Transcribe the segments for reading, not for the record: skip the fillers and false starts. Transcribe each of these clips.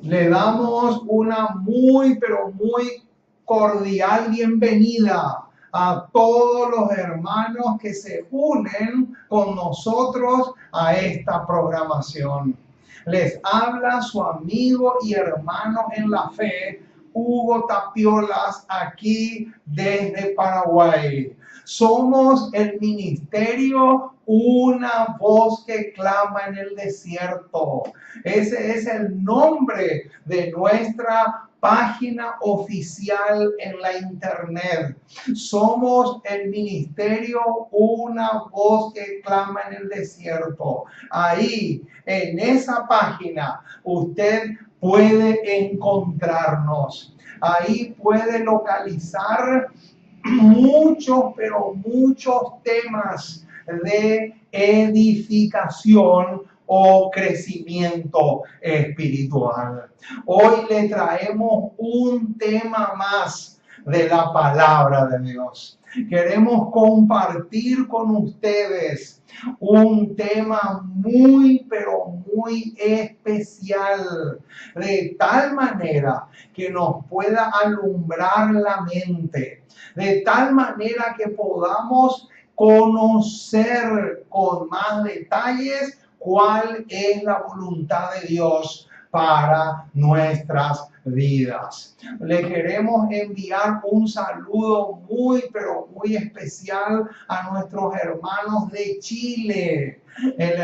Le damos una muy, pero muy cordial bienvenida a todos los hermanos que se unen con nosotros a esta programación. Les habla su amigo y hermano en la fe, Hugo Tapiolas, aquí desde Paraguay. Somos el ministerio Una Voz que Clama en el Desierto. Ese es el nombre de nuestra página oficial en la internet. Somos el ministerio Una Voz que Clama en el Desierto. Ahí, en esa página, usted puede encontrarnos. Ahí puede localizar muchos, pero muchos temas de edificación o crecimiento espiritual. Hoy le traemos un tema más de la palabra de Dios. Queremos compartir con ustedes un tema muy, pero muy especial, de tal manera que nos pueda alumbrar la mente, de tal manera que podamos conocer con más detalles cuál es la voluntad de Dios para nuestras vidas. Le queremos enviar un saludo muy, pero muy especial a nuestros hermanos de Chile, el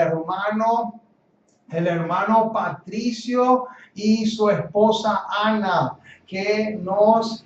hermano Patricio y su esposa Ana, que nos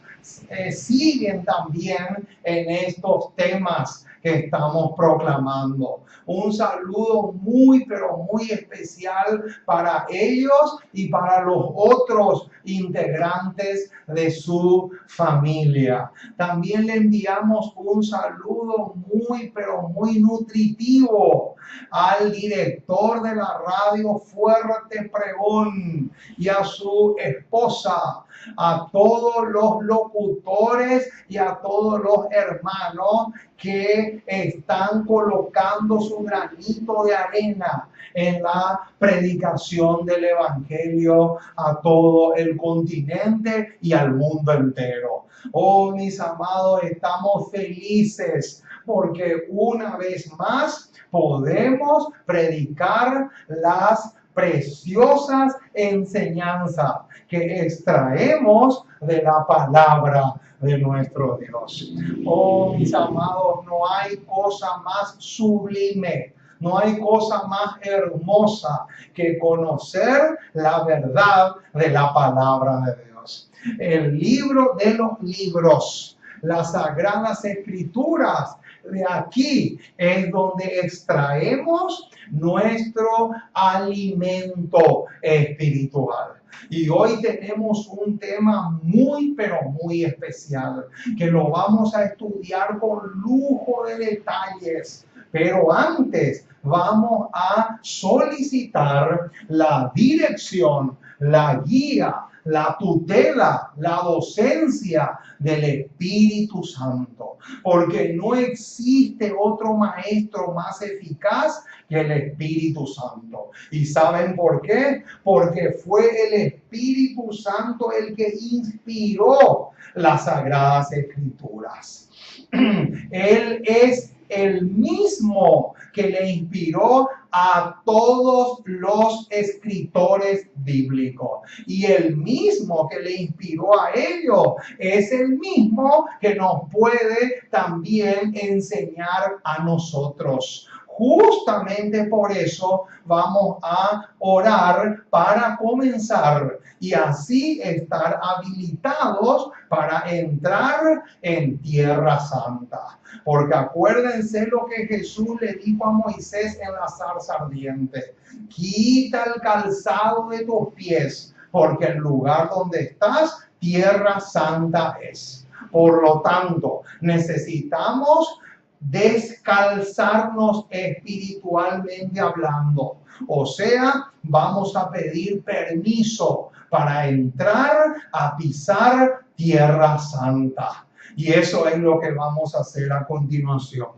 siguen también en estos temas que estamos proclamando. Un saludo muy, pero muy especial para ellos y para los otros integrantes de su familia. También le enviamos un saludo muy, pero muy nutritivo al director de la radio Fuerte Pregón y a su esposa, a todos los locutores y a todos los hermanos que están colocando su granito de arena en la predicación del evangelio a todo el continente y al mundo entero. Oh, mis amados, estamos felices porque una vez más podemos predicar las preciosas enseñanzas que extraemos de la palabra de nuestro Dios. Oh, mis amados, no hay cosa más sublime, no hay cosa más hermosa que conocer la verdad de la palabra de Dios. El libro de los libros, las sagradas escrituras, de aquí es donde extraemos nuestro alimento espiritual. Y hoy tenemos un tema muy, pero muy especial, que lo vamos a estudiar con lujo de detalles. Pero antes vamos a solicitar la dirección, la guía, la tutela, la docencia del Espíritu Santo, porque no existe otro maestro más eficaz que el Espíritu Santo. ¿Y saben por qué? Porque fue el Espíritu Santo el que inspiró las Sagradas Escrituras. Él es el mismo que le inspiró a todos los escritores bíblicos. Y el mismo que le inspiró a ellos es el mismo que nos puede también enseñar a nosotros. Justamente por eso vamos a orar para comenzar y así estar habilitados para entrar en Tierra Santa. Porque acuérdense lo que Jesús le dijo a Moisés en la zarza ardiente: quita el calzado de tus pies, porque el lugar donde estás, Tierra Santa es. Por lo tanto, necesitamos descalzarnos espiritualmente hablando. O sea, vamos a pedir permiso para entrar a pisar Tierra Santa. Y eso es lo que vamos a hacer a continuación.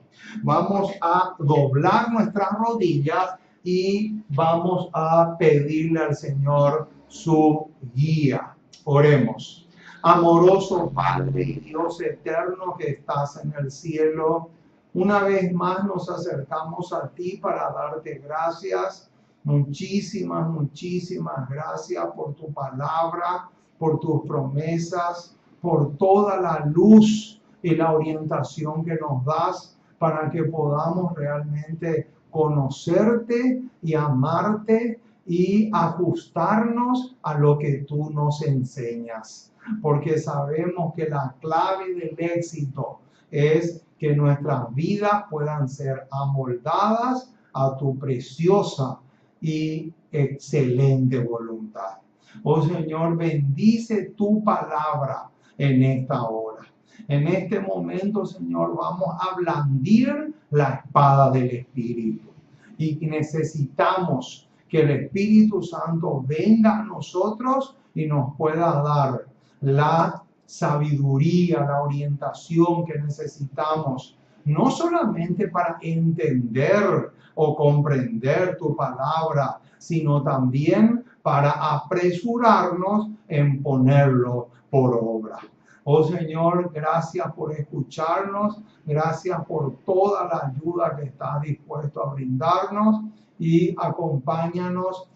Vamos a doblar nuestras rodillas y vamos a pedirle al Señor su guía. Oremos. Amoroso Padre y Dios eterno que estás en el cielo, una vez más nos acercamos a ti para darte gracias. Muchísimas, muchísimas gracias por tu palabra, por tus promesas, por toda la luz y la orientación que nos das para que podamos realmente conocerte y amarte y ajustarnos a lo que tú nos enseñas. Porque sabemos que la clave del éxito es que nuestras vidas puedan ser amoldadas a tu preciosa y excelente voluntad. Oh Señor, bendice tu palabra en esta hora. En este momento, Señor, vamos a blandir la espada del Espíritu. Y necesitamos que el Espíritu Santo venga a nosotros y nos pueda dar la sabiduría, la orientación que necesitamos, no solamente para entender o comprender tu palabra, sino también para apresurarnos en ponerlo por obra. Oh Señor, gracias por escucharnos, gracias por toda la ayuda que estás dispuesto a brindarnos y acompáñanos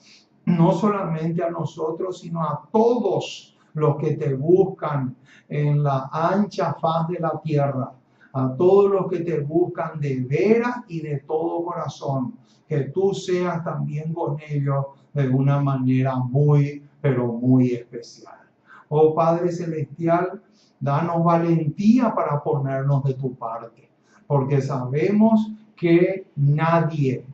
no solamente a nosotros, sino a todos los que te buscan en la ancha faz de la tierra, a todos los que te buscan de veras y de todo corazón, que tú seas también con ellos de una manera muy, pero muy especial. Oh Padre Celestial, danos valentía para ponernos de tu parte, porque sabemos que nadie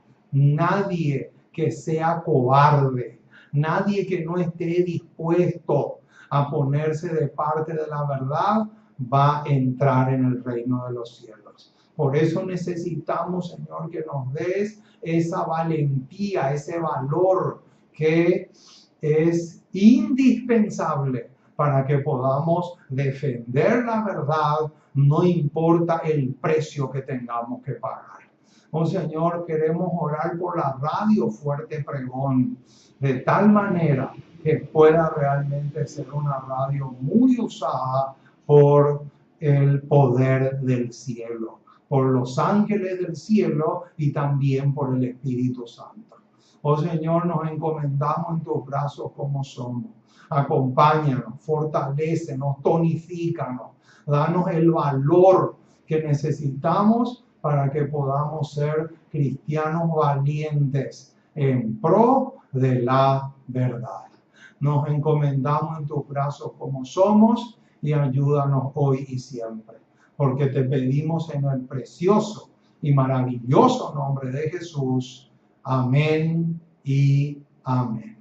que sea cobarde, nadie que no esté dispuesto a ponerse de parte de la verdad, va a entrar en el reino de los cielos. Por eso necesitamos, Señor, que nos des esa valentía, ese valor que es indispensable para que podamos defender la verdad, no importa el precio que tengamos que pagar. Oh Señor, queremos orar por la radio Fuerte Pregón, de tal manera que pueda realmente ser una radio muy usada por el poder del cielo, por los ángeles del cielo y también por el Espíritu Santo. Oh Señor, nos encomendamos en tus brazos como somos. Acompáñanos, fortalécenos, tonifícanos, danos el valor que necesitamos para que podamos ser cristianos valientes en pro de la verdad. Nos encomendamos en tus brazos como somos y ayúdanos hoy y siempre, porque te pedimos en el precioso y maravilloso nombre de Jesús. Amén y amén.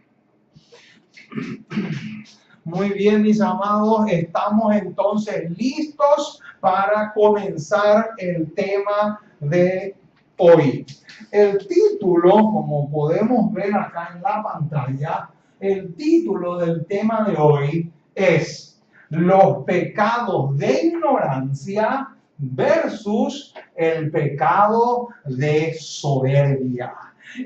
Muy bien, mis amados, estamos entonces listos para comenzar el tema de hoy. El título, como podemos ver acá en la pantalla, el título del tema de hoy es los pecados de ignorancia versus el pecado de soberbia.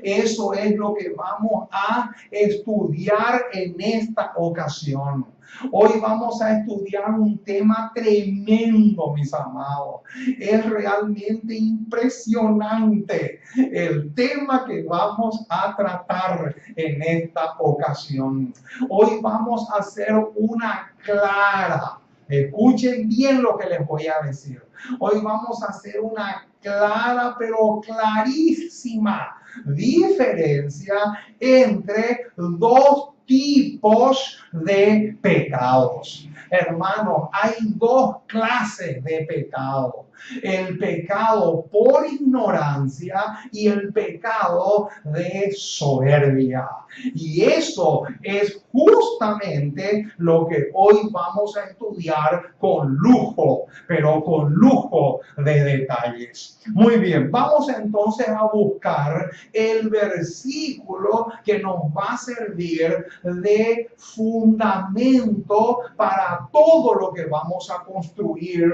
Eso es lo que vamos a estudiar en esta ocasión. Hoy vamos a estudiar un tema tremendo, mis amados. Es realmente impresionante el tema que vamos a tratar en esta ocasión. Hoy vamos a hacer una clara, escuchen bien lo que les voy a decir. Hoy vamos a hacer una clara, pero clarísima diferencia entre dos tipos de pecados. Hermanos, hay dos clases de pecado. El pecado por ignorancia y el pecado de soberbia. Y eso es justamente lo que hoy vamos a estudiar con lujo, pero con lujo de detalles. Muy bien, vamos entonces a buscar el versículo que nos va a servir de fundamento para todo lo que vamos a construir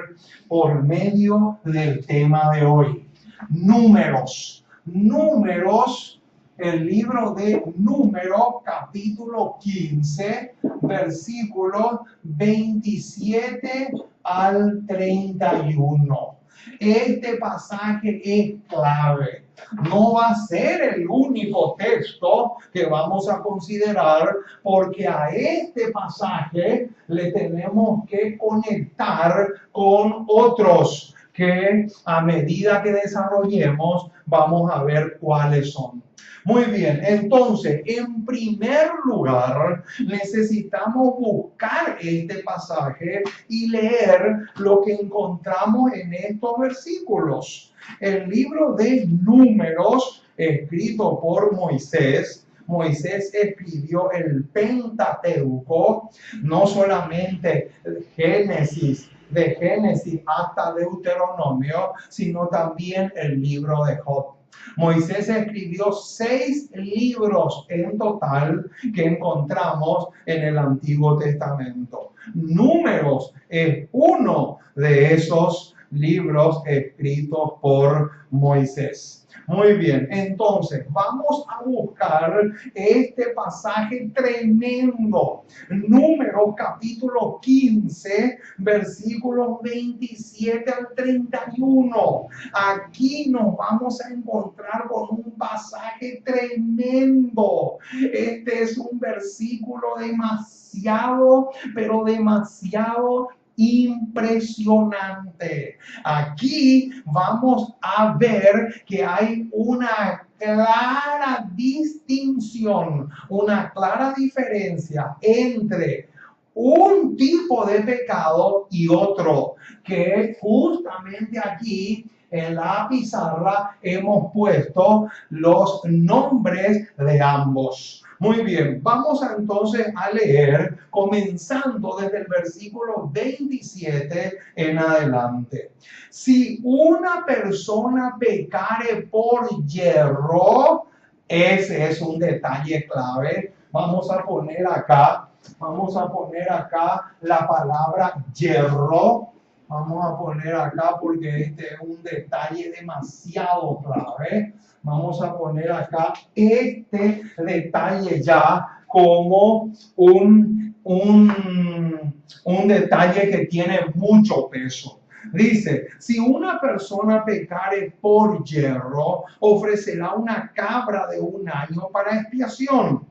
por medio del tema de hoy. Números el libro de Números, capítulo 15, versículos 27 al 31. Este pasaje es clave. No va a ser el único texto que vamos a considerar, porque a este pasaje le tenemos que conectar con otros que a medida que desarrollemos vamos a ver cuáles son. Muy bien, entonces, en primer lugar, necesitamos buscar este pasaje y leer lo que encontramos en estos versículos. El libro de Números, escrito por Moisés, Moisés escribió el Pentateuco, no solamente de Génesis hasta Deuteronomio, sino también el libro de Job. Moisés escribió 6 libros en total que encontramos en el Antiguo Testamento. Números es uno de esos libros escritos por Moisés. Muy bien, entonces vamos a buscar este pasaje tremendo. Números capítulo 15, versículos 27 al 31. Aquí nos vamos a encontrar con un pasaje tremendo. Este es un versículo demasiado, pero demasiado impresionante. Aquí vamos a ver que hay una clara distinción, una clara diferencia entre un tipo de pecado y otro, que justamente aquí en la pizarra hemos puesto los nombres de ambos. Muy bien, vamos entonces a leer, comenzando desde el versículo 27 en adelante. Si una persona pecare por yerro, ese es un detalle clave. Vamos a poner acá la palabra yerro. Vamos a poner acá porque este es un detalle demasiado clave. Vamos a poner acá este detalle ya como un detalle que tiene mucho peso. Dice, si una persona pecare por yerro, ofrecerá una cabra de 1 año para expiación.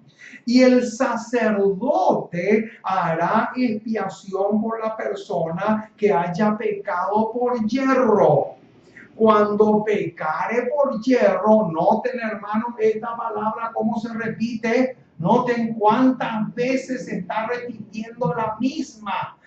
Y el sacerdote hará expiación por la persona que haya pecado por yerro. Cuando pecare por yerro, noten, hermanos, esta palabra cómo se repite. Noten cuántas veces se está repitiendo la misma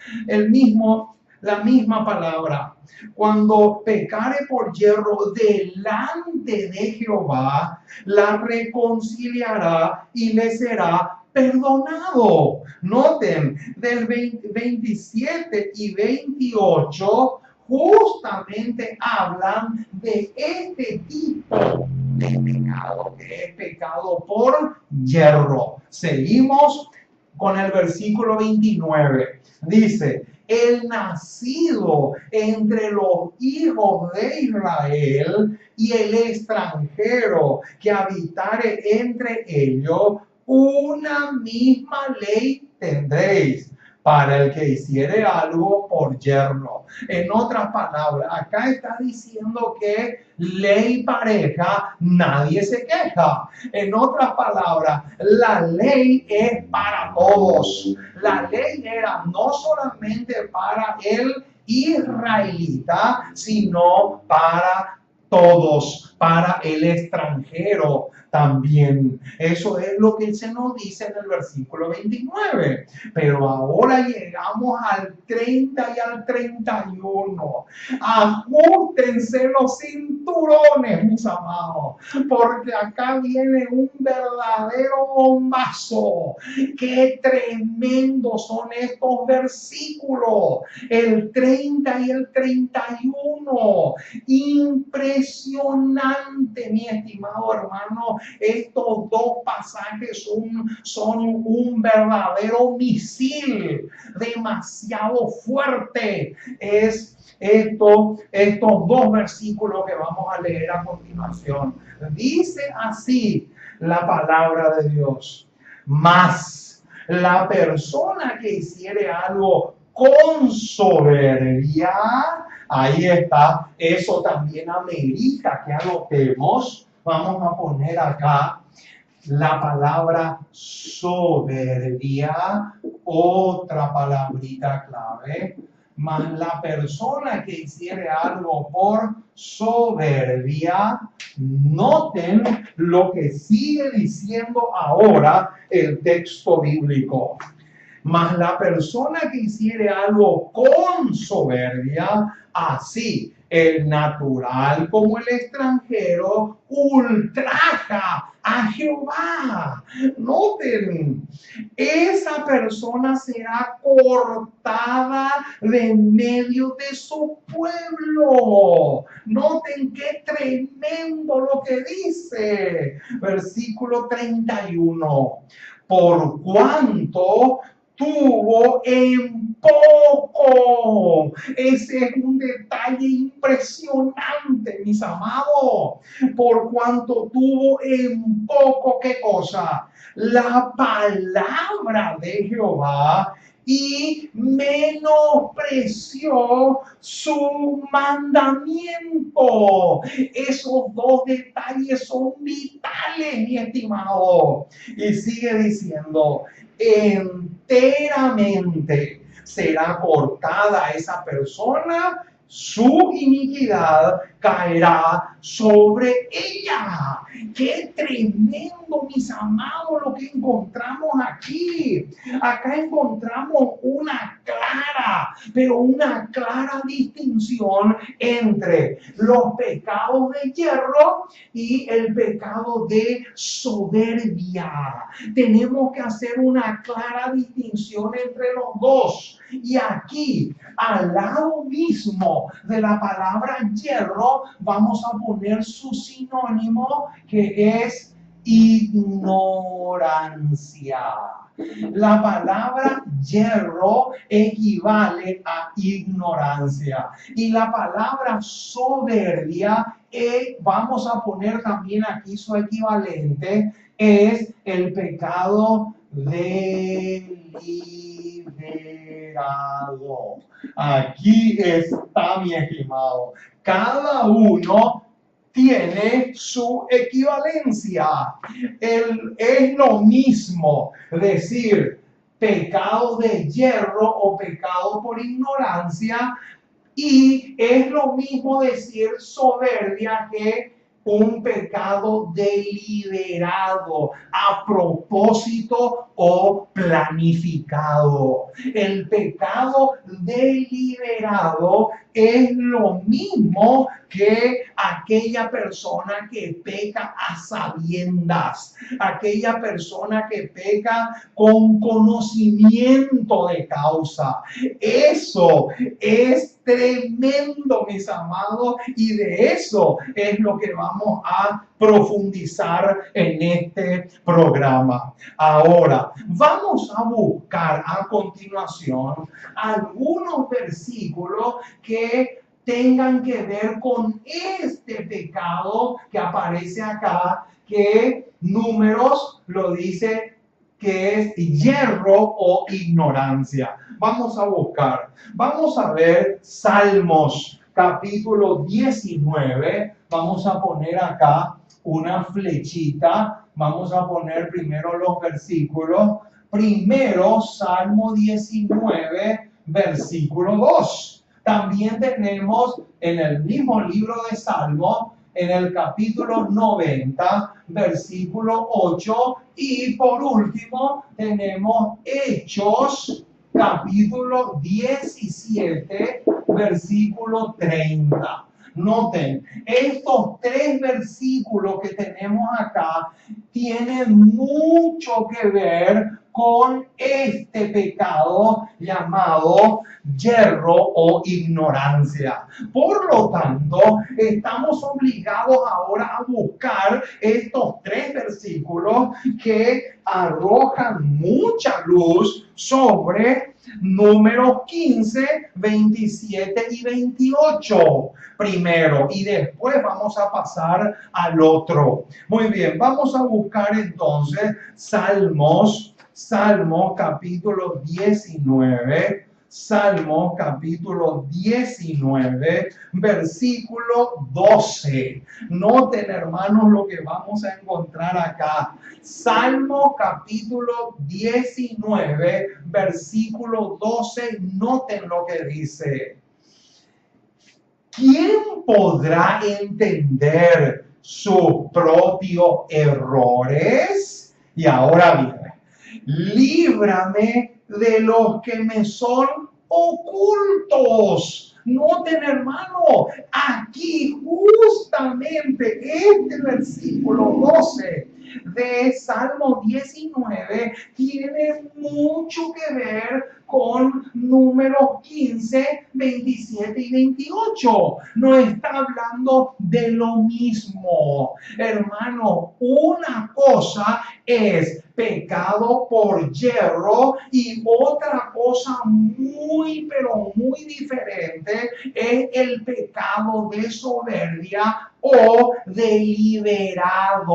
palabra. Cuando pecare por yerro delante de Jehová, la reconciliará y le será perdonado. Noten, del 27 y 28 justamente hablan de este tipo de pecado, que es pecado por yerro. Seguimos con el versículo 29. Dice, el nacido entre los hijos de Israel y el extranjero que habitare entre ellos, una misma ley tendréis para el que hiciere algo por yerro. En otras palabras, acá está diciendo que ley pareja, nadie se queja. En otras palabras, la ley es para todos. La ley era no solamente para el israelita, sino para todos, para el extranjero también. Eso es lo que se nos dice en el versículo 29. Pero ahora llegamos al 30 y al 31. Ajustense los cinturones, mis amados, porque acá viene un verdadero bombazo. Qué tremendos son estos versículos. El 30 y el 31. Impresionante, mi estimado hermano. Estos dos pasajes son un verdadero misil, demasiado fuerte. Es estos dos versículos que vamos a leer a continuación. Dice así la palabra de Dios. Mas la persona que hiciere algo con soberbia, ahí está, eso también amerita que anotemos. Vamos a poner acá la palabra soberbia, otra palabrita clave. Mas la persona que hiciere algo por soberbia, noten lo que sigue diciendo ahora el texto bíblico. Mas la persona que hiciere algo con soberbia, así el natural como el extranjero, ultraja a Jehová. Noten, esa persona será cortada de en medio de su pueblo. Noten qué tremendo lo que dice. Versículo 31. Por cuanto tuvo en poco. Ese es un detalle impresionante, mis amados. Por cuanto tuvo en poco, ¿qué cosa? La palabra de Jehová, y menospreció su mandamiento. Esos dos detalles son vitales, mi estimado. Y sigue diciendo, enteramente será cortada esa persona, su iniquidad caerá sobre ella. ¡Qué tremendo, mis amados, lo que encontramos aquí! Acá encontramos una clara distinción entre los pecados de hierro y el pecado de soberbia. Tenemos que hacer una clara distinción entre los dos. Y aquí, al lado mismo de la palabra hierro, vamos a poner su sinónimo, que es ignorancia. La palabra hierro equivale a ignorancia. Y la palabra soberbia, vamos a poner también aquí su equivalente, es el pecado deliberado. Aquí está, mi estimado. Cada uno tiene su equivalencia. Es lo mismo decir pecado de hierro o pecado por ignorancia, y es lo mismo decir soberbia que un pecado deliberado, a propósito o planificado. El pecado deliberado es lo mismo que aquella persona que peca a sabiendas, aquella persona que peca con conocimiento de causa. Eso es tremendo, mis amados, y de eso es lo que vamos a profundizar en este programa. Ahora, vamos a buscar a continuación algunos versículos que tengan que ver con este pecado que aparece acá, que Números lo dice que es hierro o ignorancia. Vamos a buscar. Vamos a ver Salmos capítulo 19. Vamos a poner acá una flechita. Vamos a poner primero los versículos. Primero, Salmo 19, versículo 2. También tenemos en el mismo libro de Salmo, en el capítulo 90, versículo 8, y por último tenemos Hechos, capítulo 17, versículo 30. Noten, estos tres versículos que tenemos acá tienen mucho que ver con este pecado llamado yerro o ignorancia. Por lo tanto, estamos obligados ahora a buscar estos 3 versículos que arrojan mucha luz sobre Números 15, 27 y 28 primero, y después vamos a pasar al otro. Muy bien, vamos a buscar entonces Salmo capítulo 19, Salmo capítulo 19, versículo 12. Noten, hermanos, lo que vamos a encontrar acá. Salmo capítulo 19, versículo 12. Noten lo que dice. ¿Quién podrá entender sus propios errores? Y ahora viene. Líbrame de los que me son ocultos. Noten, hermano, aquí justamente este versículo 12 de Salmo 19 tiene mucho que ver con Números 15, 27 y 28. No está hablando de lo mismo. Hermano, una cosa es pecado por yerro y otra cosa muy, pero muy diferente es el pecado de soberbia o deliberado.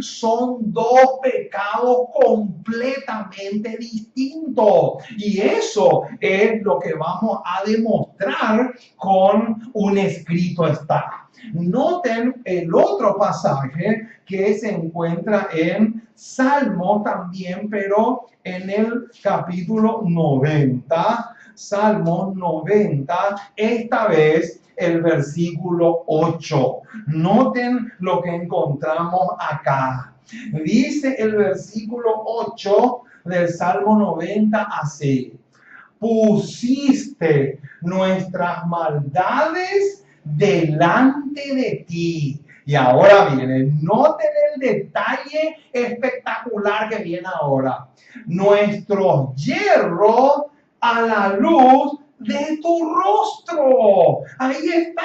Son 2 pecados completamente distintos. Y eso es lo que vamos a demostrar con un escrito está. Noten el otro pasaje que se encuentra en Salmo también, pero en el capítulo 90. Salmo 90, esta vez el versículo 8. Noten lo que encontramos acá. Dice el versículo 8 del Salmo 90 así: pusiste nuestras maldades delante de ti. Y ahora viene, noten el detalle espectacular que viene ahora. Nuestros hierros a la luz de tu rostro. Ahí está.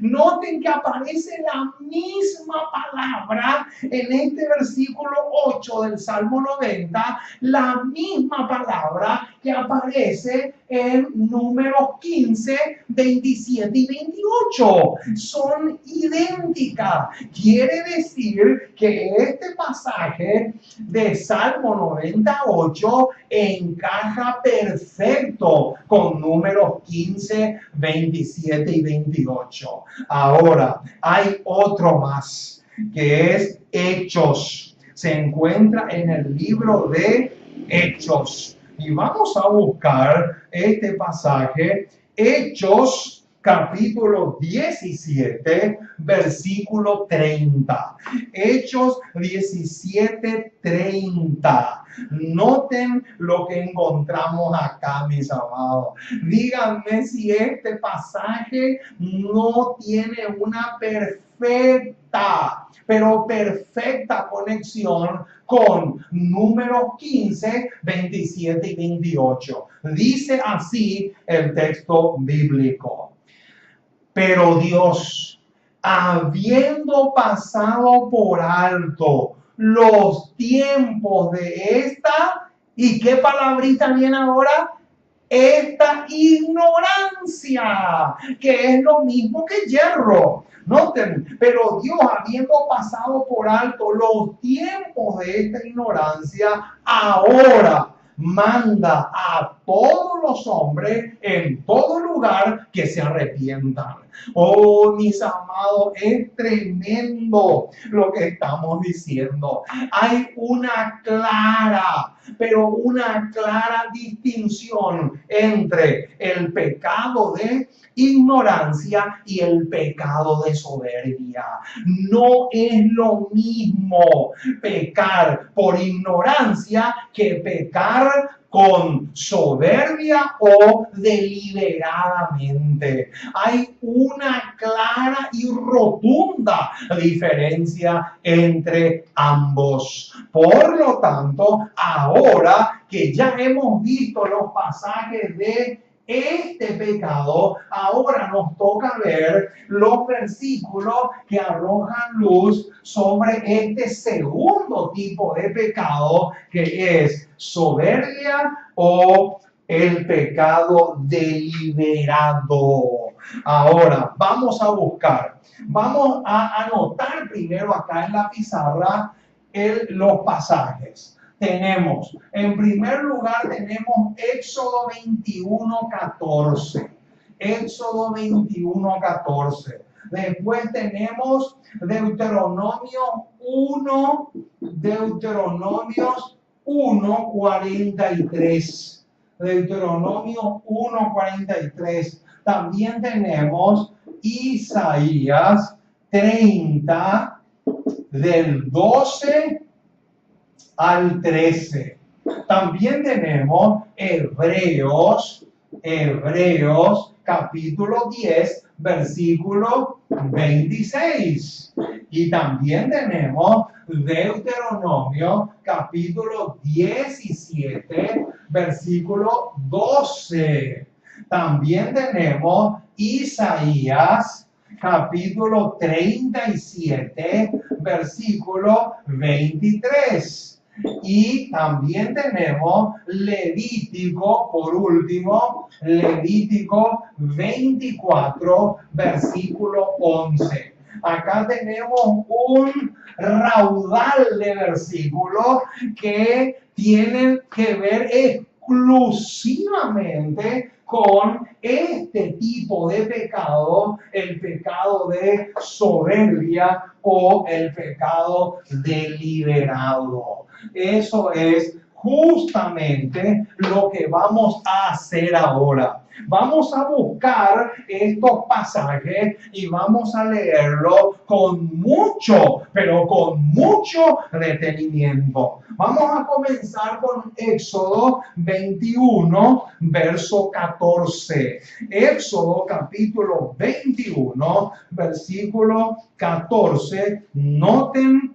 Noten que aparece la misma palabra en este versículo 8 del Salmo 90, la misma palabra que aparece en Números 15, 27 y 28. Son idénticas. Quiere decir que este pasaje de Salmo 98 encaja perfecto con Números 15, 27 y 28. Ahora, hay otro más, que es Hechos. Se encuentra en el libro de Hechos. Y vamos a buscar este pasaje, Hechos capítulo 17, versículo 30. Hechos 17, 30. Noten lo que encontramos acá, mis amados. Díganme si este pasaje no tiene una perfecta, pero perfecta conexión con Números 15, 27 y 28. Dice así el texto bíblico. Pero Dios, habiendo pasado por alto los tiempos de esta, ¿y qué palabrita viene ahora? Esta ignorancia, que es lo mismo que yerro. Noten, pero Dios, habiendo pasado por alto los tiempos de esta ignorancia, ahora manda a todos los hombres en todo lugar que se arrepientan. Oh, mis amados, es tremendo lo que estamos diciendo. Hay una clara, pero una clara distinción entre el pecado de ignorancia y el pecado de soberbia. No es lo mismo pecar por ignorancia que pecar con soberbia o deliberadamente. Hay un una clara y rotunda diferencia entre ambos. Por lo tanto, ahora que ya hemos visto los pasajes de este pecado, ahora nos toca ver los versículos que arrojan luz sobre este segundo tipo de pecado, que es soberbia o el pecado deliberado. Ahora, vamos a buscar, vamos a anotar primero acá en la pizarra los pasajes. Tenemos, en primer lugar, tenemos Éxodo 21:14. Éxodo 21:14. Después tenemos Deuteronomios 1:43. Deuteronomio 1:43. También tenemos Isaías 30, del 12 al 13. También tenemos Hebreos capítulo 10, versículo 26. Y también tenemos Deuteronomio capítulo 17, versículo 12. También tenemos Isaías capítulo 37, versículo 23. Y también tenemos Levítico, por último, Levítico 24, versículo 11. Acá tenemos un raudal de versículos que tienen que ver exclusivamente con este tipo de pecado, el pecado de soberbia o el pecado deliberado. Eso es justamente lo que vamos a hacer ahora. Vamos a buscar estos pasajes y vamos a leerlos con mucho, pero con mucho detenimiento. Vamos a comenzar con Éxodo 21, verso 14. Éxodo capítulo 21, versículo 14. Noten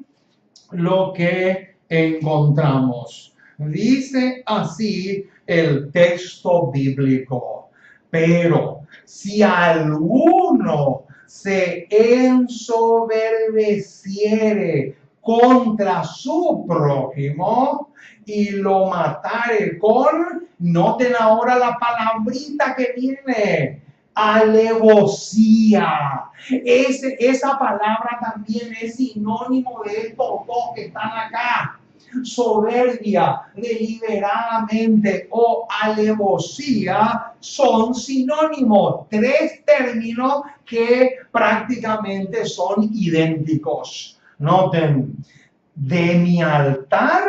lo que encontramos. Dice así el texto bíblico: pero si alguno se ensoberbeciere contra su prójimo y lo matare con, noten ahora la palabrita que viene, alevosía. Esa palabra también es sinónimo de estos dos que están acá. Soberbia, deliberadamente o alevosía son sinónimos, tres términos que prácticamente son idénticos. Noten, de mi altar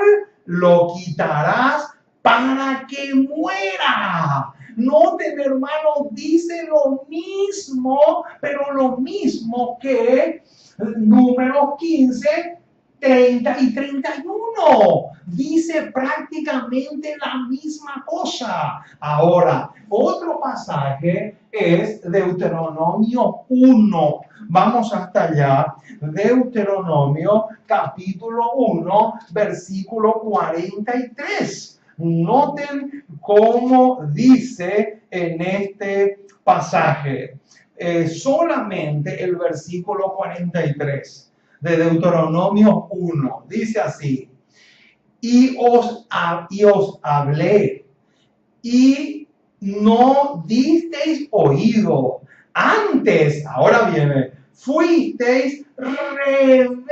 lo quitarás para que muera. Noten, hermanos, dice lo mismo, pero lo mismo que Números 15, 30 y 31. Dice prácticamente la misma cosa. Ahora, otro pasaje es Deuteronomio 1. Vamos hasta allá. Deuteronomio capítulo 1, versículo 43. Noten cómo dice en este pasaje. Solamente el versículo 43. De Deuteronomio 1, dice así: y os hablé, y no disteis oído, antes, ahora viene, fuisteis rebelde.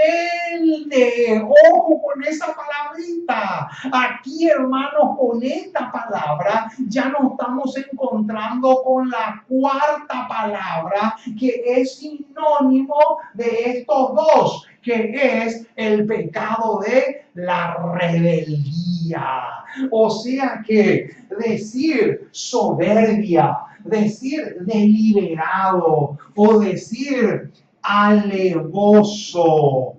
Ojo con esa palabrita. Aquí, hermanos, con esta palabra ya nos estamos encontrando con la cuarta palabra que es sinónimo de estos dos, que es el pecado de la rebeldía. O sea que decir soberbia, decir deliberado o decir alevoso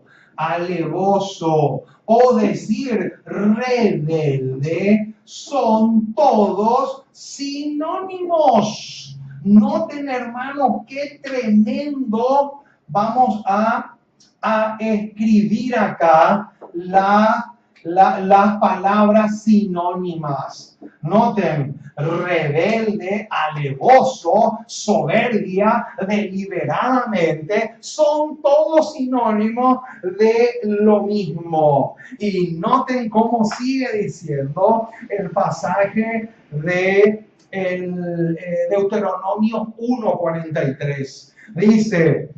o decir rebelde son todos sinónimos. Noten, hermanos, qué tremendo. Vamos a escribir acá las palabras sinónimas. Noten, rebelde, alevoso, soberbia, deliberadamente, son todos sinónimos de lo mismo. Y noten cómo sigue diciendo el pasaje de Deuteronomio 1:43. Dice: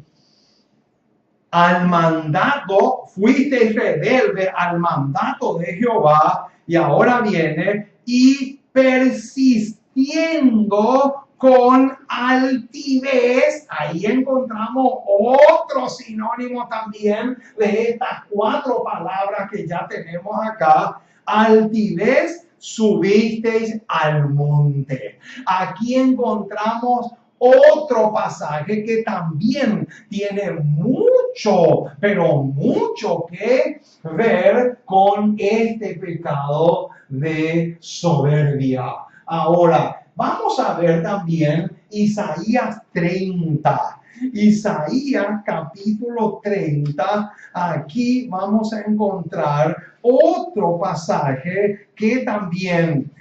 al mandato, fuisteis rebelde al mandato de Jehová, y ahora viene, y persistiendo con altivez. Ahí encontramos otro sinónimo también de estas 4 palabras que ya tenemos acá. Altivez, subisteis al monte. Aquí encontramos otro pasaje que también tiene mucho, pero mucho que ver con este pecado de soberbia. Ahora, vamos a ver también Isaías 30. Isaías capítulo 30, aquí vamos a encontrar otro pasaje que también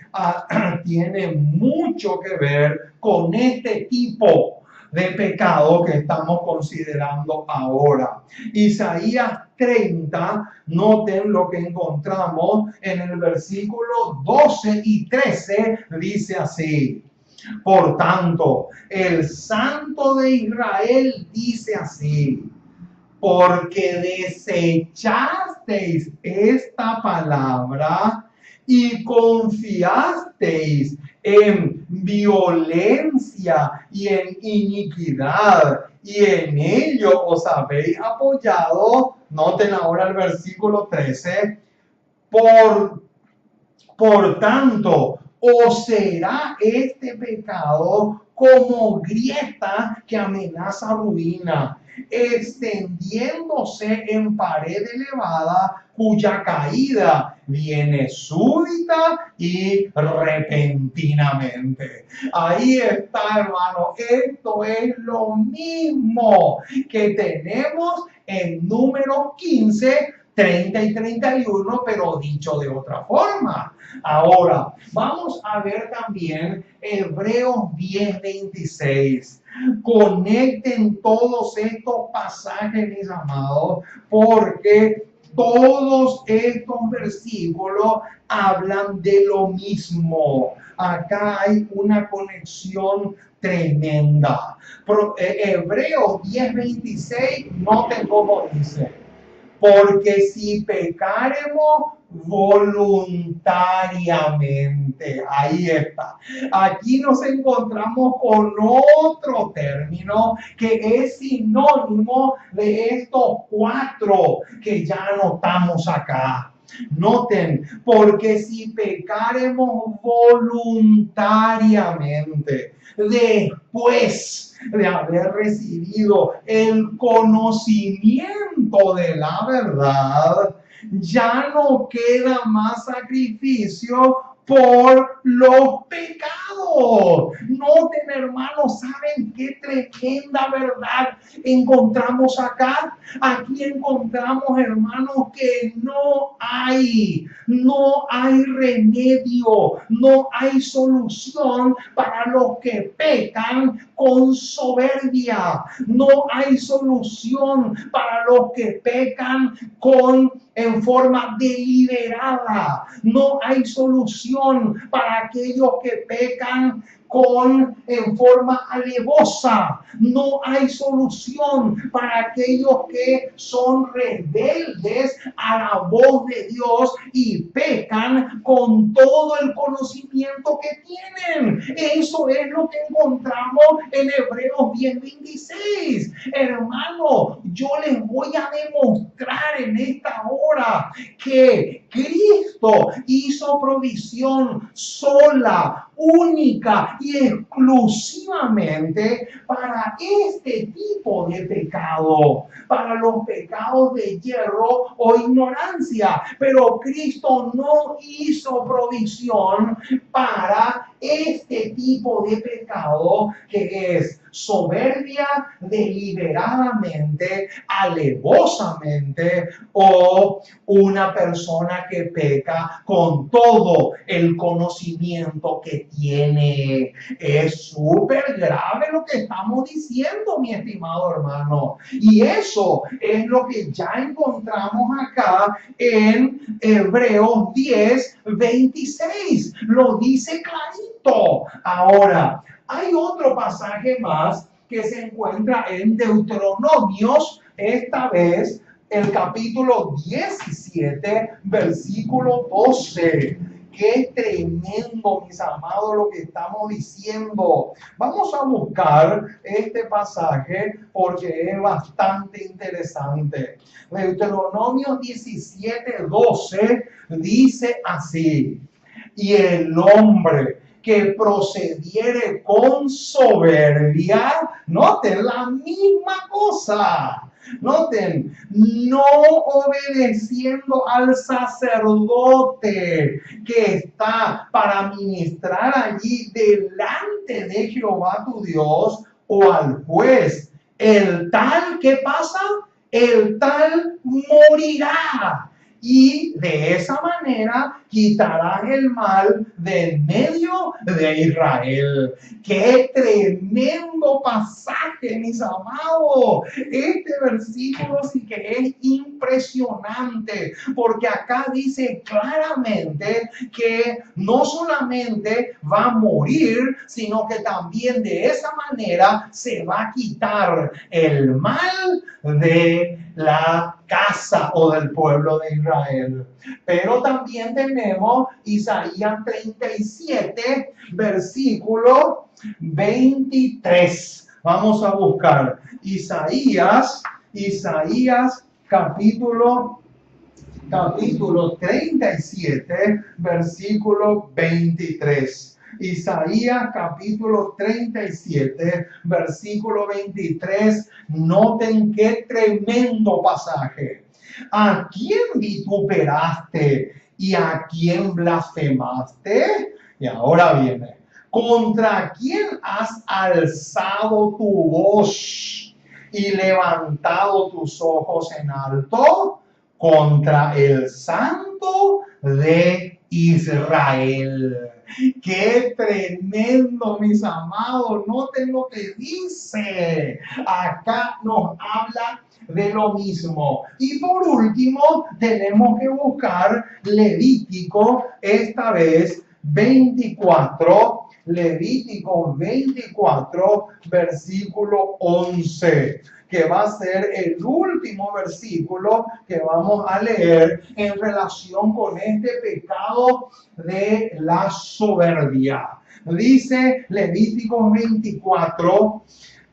tiene mucho que ver con este tipo de pecado que estamos considerando ahora. Isaías 30, noten lo que encontramos en el versículo 12 y 13, dice así: por tanto, el Santo de Israel dice así: porque desechasteis esta palabra y confiasteis en violencia y en iniquidad, y en ello os habéis apoyado. Noten ahora el versículo 13. Por tanto, os será este pecado como grieta que amenaza ruina, extendiéndose en pared elevada, cuya caída viene súbita y repentinamente. Ahí está, hermano. Esto es lo mismo que tenemos en Números 15, 30 y 31, pero dicho de otra forma. Ahora, vamos a ver también Hebreos 10:26. Conecten todos estos pasajes, mis amados, porque todos estos versículos hablan de lo mismo. Acá hay una conexión tremenda. Hebreos 10:26, noten cómo dice: porque si pecaremos voluntariamente, ahí está. Aquí nos encontramos con otro término que es sinónimo de estos 4 que ya anotamos acá. Noten, porque si pecaremos voluntariamente, después de haber recibido el conocimiento de la verdad, ya no queda más sacrificio por los pecados. Noten, hermanos, ¿saben qué tremenda verdad encontramos acá? Aquí encontramos, hermanos, que no hay remedio, no hay solución para los que pecan con soberbia. No hay solución para los que pecan en forma deliberada. No hay solución para aquellos que pecan en forma alevosa. No hay solución para aquellos que son rebeldes a la voz de Dios y pecan con todo el conocimiento que tienen. Eso es lo que encontramos en Hebreos 10:26. Hermano, yo les voy a demostrar en esta hora que Cristo hizo provisión sola, única y exclusivamente para este tipo de pecado, para los pecados de hierro o ignorancia. Pero Cristo no hizo provisión para este tipo de pecado que es soberbia deliberadamente, alevosamente, o una persona que peca con todo el conocimiento que tiene. Es súper grave lo que estamos diciendo, mi estimado hermano. Y eso es lo que ya encontramos acá en Hebreos 10:26. Lo dice clarito. Ahora, hay otro pasaje más que se encuentra en Deuteronomios, esta vez el capítulo 17, versículo 12. Qué tremendo, mis amados, lo que estamos diciendo. Vamos a buscar este pasaje porque es bastante interesante. Deuteronomio 17:12 dice así: y el hombre que procediere con soberbia, noten la misma cosa. Noten, no obedeciendo al sacerdote que está para ministrar allí delante de Jehová tu Dios, o al juez, el tal, ¿qué pasa? El tal morirá. Y de esa manera quitarán el mal de medio de Israel. ¡Qué tremendo pasaje, mis amados! Este versículo sí que es impresionante, porque acá dice claramente que no solamente va a morir, sino que también de esa manera se va a quitar el mal de la casa o del pueblo de Israel. Pero también tenemos Isaías 37, versículo 23. Vamos a buscar Isaías capítulo 37, versículo 23. Isaías capítulo 37, versículo 23. Noten qué tremendo pasaje. ¿A quién vituperaste y a quién blasfemaste? Y ahora viene: ¿contra quién has alzado tu voz y levantado tus ojos en alto? Contra el Santo de Israel. ¡Qué tremendo, mis amados! Noten lo que dice. Acá nos habla de lo mismo. Y por último, tenemos que buscar Levítico, esta vez 24. Levítico 24, versículo 11. Que va a ser el último versículo que vamos a leer en relación con este pecado de la soberbia. Dice Levítico 24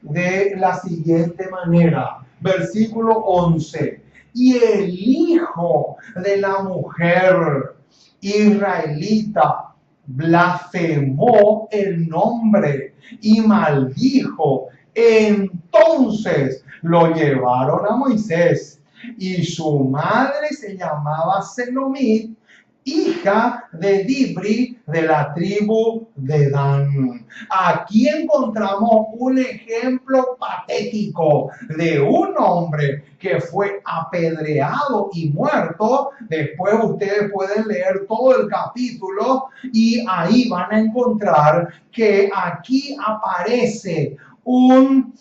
de la siguiente manera, versículo 11: y el hijo de la mujer israelita blasfemó el nombre y maldijo, entonces lo llevaron a Moisés, y su madre se llamaba Selomit, hija de Dibri, de la tribu de Dan. Aquí encontramos un ejemplo patético de un hombre que fue apedreado y muerto. Después ustedes pueden leer todo el capítulo y ahí van a encontrar que aquí aparece el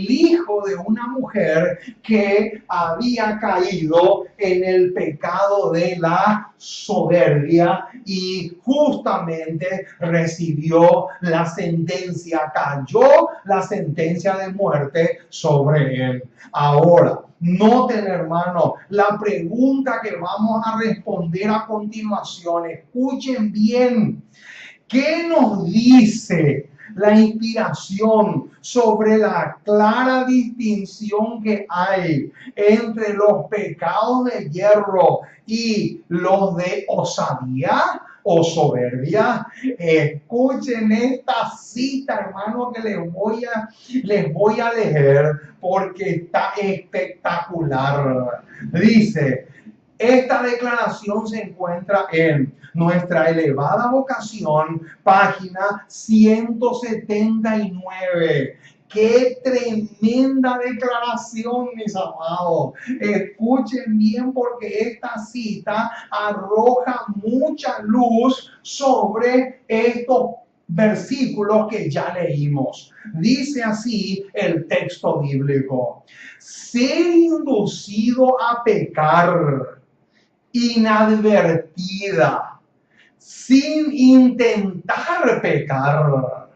hijo de una mujer que había caído en el pecado de la soberbia y justamente recibió la sentencia, cayó la sentencia de muerte sobre él. Ahora, noten, hermano, la pregunta que vamos a responder a continuación, escuchen bien. ¿Qué nos dice la inspiración sobre la clara distinción que hay entre los pecados de hierro y los de osadía o soberbia? Escuchen esta cita, hermano, que les voy a leer porque está espectacular. Dice: esta declaración se encuentra en Nuestra elevada vocación, página 179. ¡Qué tremenda declaración, mis amados! Escuchen bien porque esta cita arroja mucha luz sobre estos versículos que ya leímos. Dice así el texto bíblico: ser inducido a pecar inadvertida, sin intentar pecar,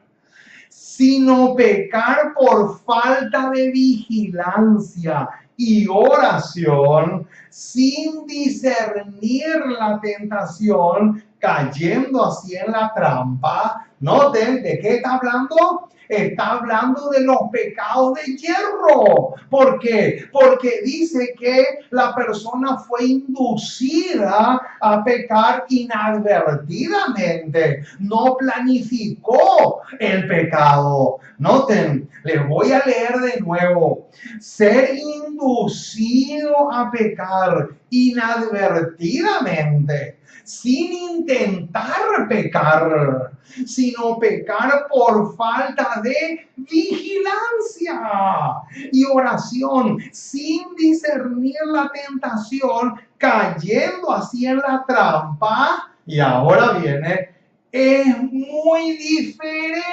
sino pecar por falta de vigilancia y oración, sin discernir la tentación, cayendo así en la trampa. Noten, ¿de qué está hablando? Está hablando de los pecados de hierro. ¿Por qué? Porque dice que la persona fue inducida a pecar inadvertidamente. No planificó el pecado. Noten, les voy a leer de nuevo. Ser inducido a pecar inadvertidamente, sin intentar pecar, sino pecar por falta de vigilancia y oración, sin discernir la tentación, cayendo así en la trampa. Y ahora viene, es muy diferente.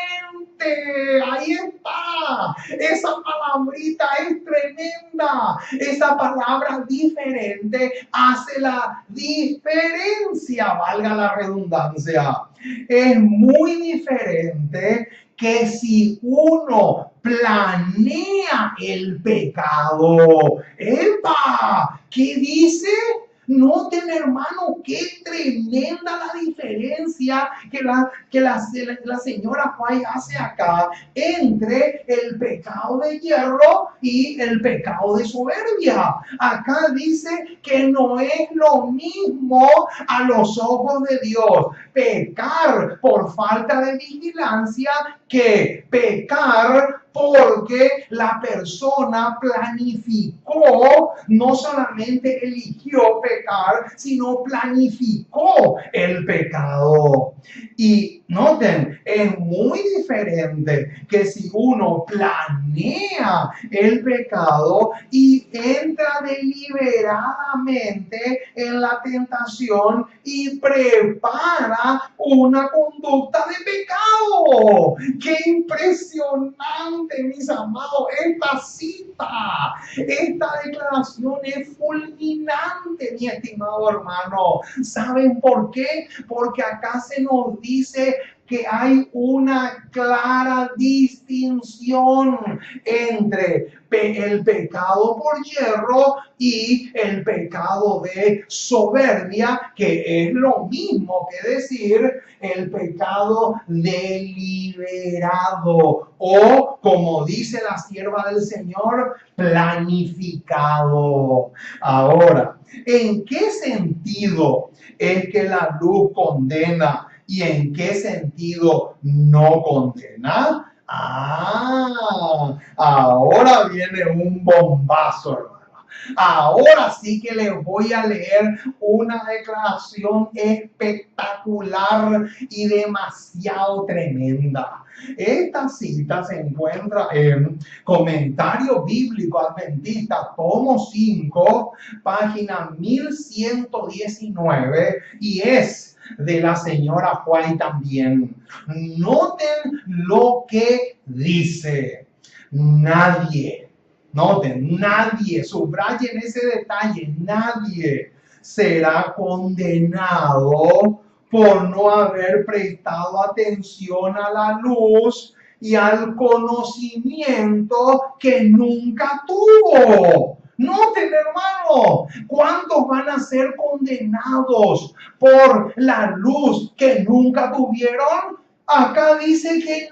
Ahí está. Esa palabrita es tremenda. Esa palabra diferente hace la diferencia, valga la redundancia. Es muy diferente que si uno planea el pecado. ¡Epa! ¿Qué dice? Noten, hermano, qué tremenda la diferencia que la señora White hace acá entre el pecado de hierro y el pecado de soberbia. Acá dice que no es lo mismo a los ojos de Dios pecar por falta de vigilancia que pecar porque la persona planificó, no solamente eligió pecar, sino planificó el pecado. Y noten, es muy diferente que si uno planea el pecado y entra deliberadamente en la tentación y prepara una conducta de pecado. ¡Qué impresionante, mis amados! Esta cita, esta declaración es fulminante, mi estimado hermano. ¿Saben por qué? Porque acá se nos dice que hay una clara distinción entre el pecado por hierro y el pecado de soberbia, que es lo mismo que decir el pecado deliberado o, como dice la sierva del Señor, planificado. Ahora, ¿en qué sentido es que la luz condena y en qué sentido no condena? Ahora viene un bombazo, hermano. Ahora sí que les voy a leer una declaración espectacular y demasiado tremenda. Esta cita se encuentra en Comentario Bíblico Adventista, tomo 5, página 1119, y es de la señora White también. Noten lo que dice. Nadie, noten, nadie, subrayen ese detalle, nadie será condenado por no haber prestado atención a la luz y al conocimiento que nunca tuvo. Noten, hermano, ¿cuántos van a ser condenados por la luz que nunca tuvieron? Acá dice que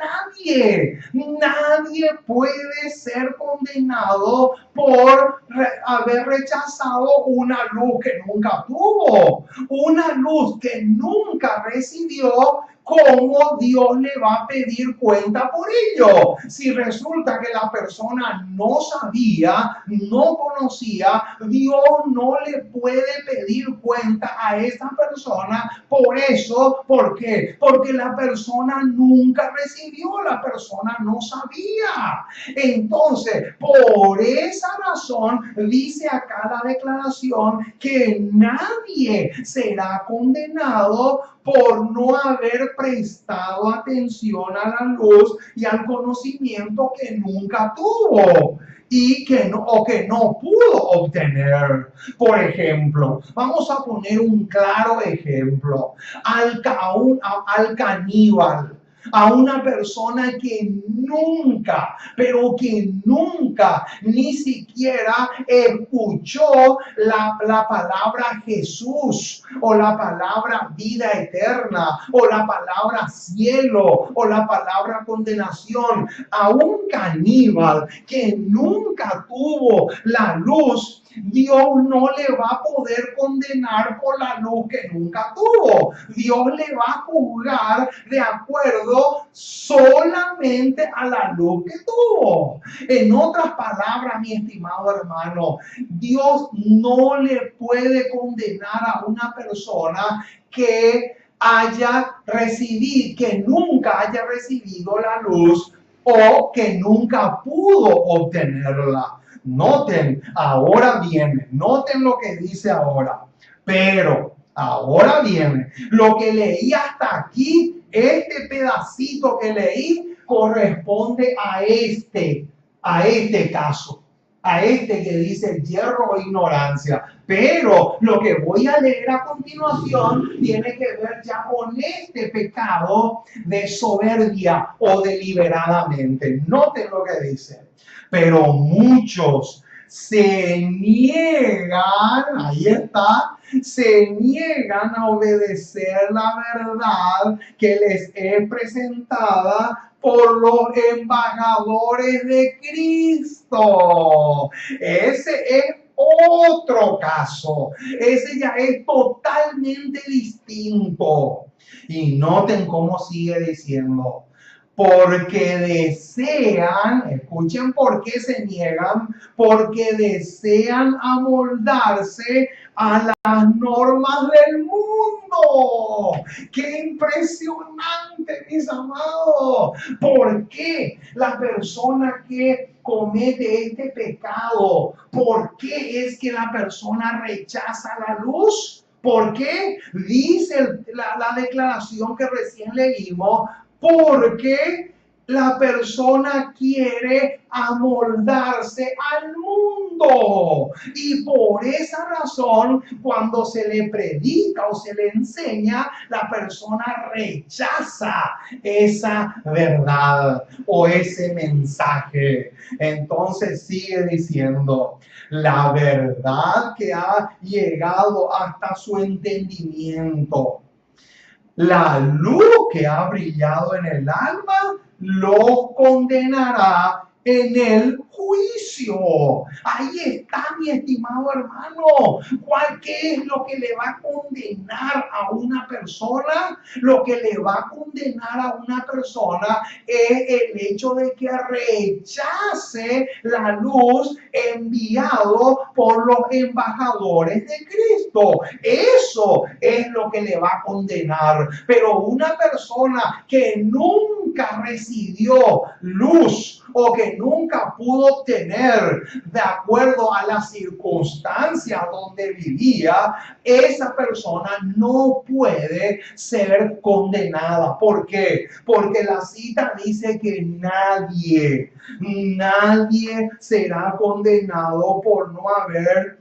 nadie puede ser condenado por haber rechazado una luz que nunca tuvo, una luz que nunca recibió, ¿cómo Dios le va a pedir cuenta por ello? Si resulta que la persona no sabía, no conocía, Dios no le puede pedir cuenta a esa persona por eso. ¿Por qué? Porque la persona nunca recibió, la persona no sabía. Entonces, por esa razón, dice acá la declaración que nadie será condenado por no haber prestado atención a la luz y al conocimiento que nunca tuvo y que no pudo obtener. Por ejemplo, vamos a poner un claro ejemplo: al caníbal, a una persona que nunca, pero que nunca ni siquiera escuchó la palabra Jesús, o la palabra vida eterna, o la palabra cielo, o la palabra condenación. A un caníbal que nunca tuvo la luz, Dios no le va a poder condenar por la luz que nunca tuvo. Dios le va a juzgar de acuerdo solamente a la luz que tuvo. En otras palabras, mi estimado hermano, Dios no le puede condenar a una persona que nunca haya recibido la luz o que nunca pudo obtenerla. Noten lo que dice ahora. Pero ahora viene lo que leí hasta aquí. Este pedacito que leí corresponde a este caso, a este que dice hierro o ignorancia. Pero lo que voy a leer a continuación tiene que ver ya con este pecado de soberbia o deliberadamente. Noten lo que dice. Pero muchos se niegan, ahí está, se niegan a obedecer la verdad que les es presentada por los embajadores de Cristo. Ese es otro caso. Ese ya es totalmente distinto. Y noten cómo sigue diciendo: porque desean, escuchen por qué se niegan, porque desean amoldarse a las normas del mundo. ¡Qué impresionante, mis amados! ¿Por qué la persona que comete este pecado, por qué es que la persona rechaza la luz? ¿Por qué? Dice la declaración que recién leímos: porque la persona quiere amoldarse al mundo. Y por esa razón, cuando se le predica o se le enseña, la persona rechaza esa verdad o ese mensaje. Entonces sigue diciendo: la verdad que ha llegado hasta su entendimiento, la luz que ha brillado en el alma, los condenará en el juicio. Ahí está, mi estimado hermano. ¿Qué es lo que le va a condenar a una persona? Lo que le va a condenar a una persona es el hecho de que rechace la luz enviado por los embajadores de Cristo. Eso es lo que le va a condenar. Pero una persona que nunca recibió luz o que nunca pudo obtener de acuerdo a las circunstancias donde vivía, esa persona no puede ser condenada. ¿Por qué? Porque la cita dice que nadie será condenado por no haber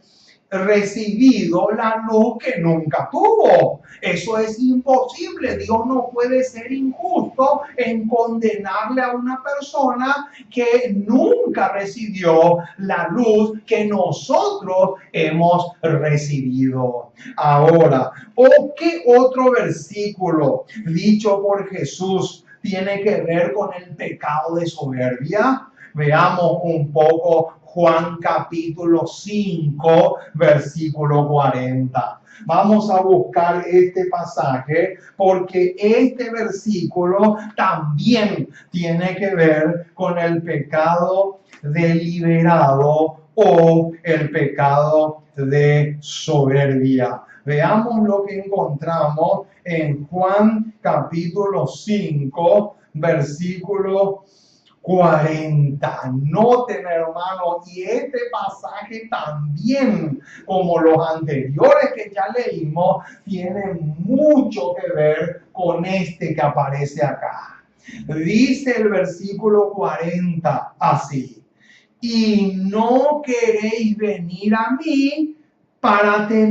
recibido la luz que nunca tuvo. Eso es imposible. Dios no puede ser injusto en condenarle a una persona que nunca recibió la luz que nosotros hemos recibido. Ahora, ¿qué otro versículo dicho por Jesús tiene que ver con el pecado de soberbia? Veamos un poco Juan capítulo 5, versículo 40. Vamos a buscar este pasaje porque este versículo también tiene que ver con el pecado deliberado o el pecado de soberbia. Veamos lo que encontramos en Juan capítulo 5, versículo 40. Noten, hermanos, y este pasaje también, como los anteriores que ya leímos, tiene mucho que ver con este que aparece acá. Dice el versículo 40 así: y no queréis venir a mí para que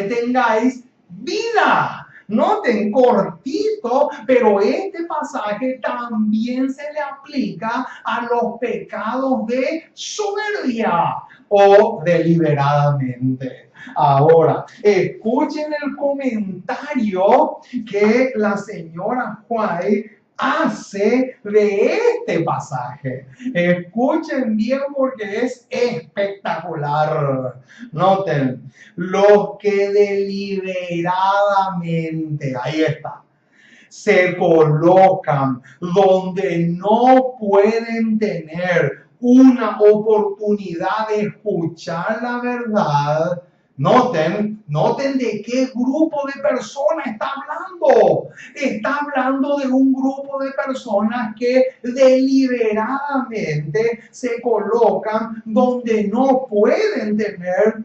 tengáis vida. Noten, cortito, pero este pasaje también se le aplica a los pecados de soberbia o deliberadamente. Ahora, escuchen el comentario que la señora White hace de este pasaje. Escuchen bien porque es espectacular. Noten, los que deliberadamente, ahí está, se colocan donde no pueden tener una oportunidad de escuchar la verdad. Noten de qué grupo de personas está hablando. Está hablando de un grupo de personas que deliberadamente se colocan donde no pueden tener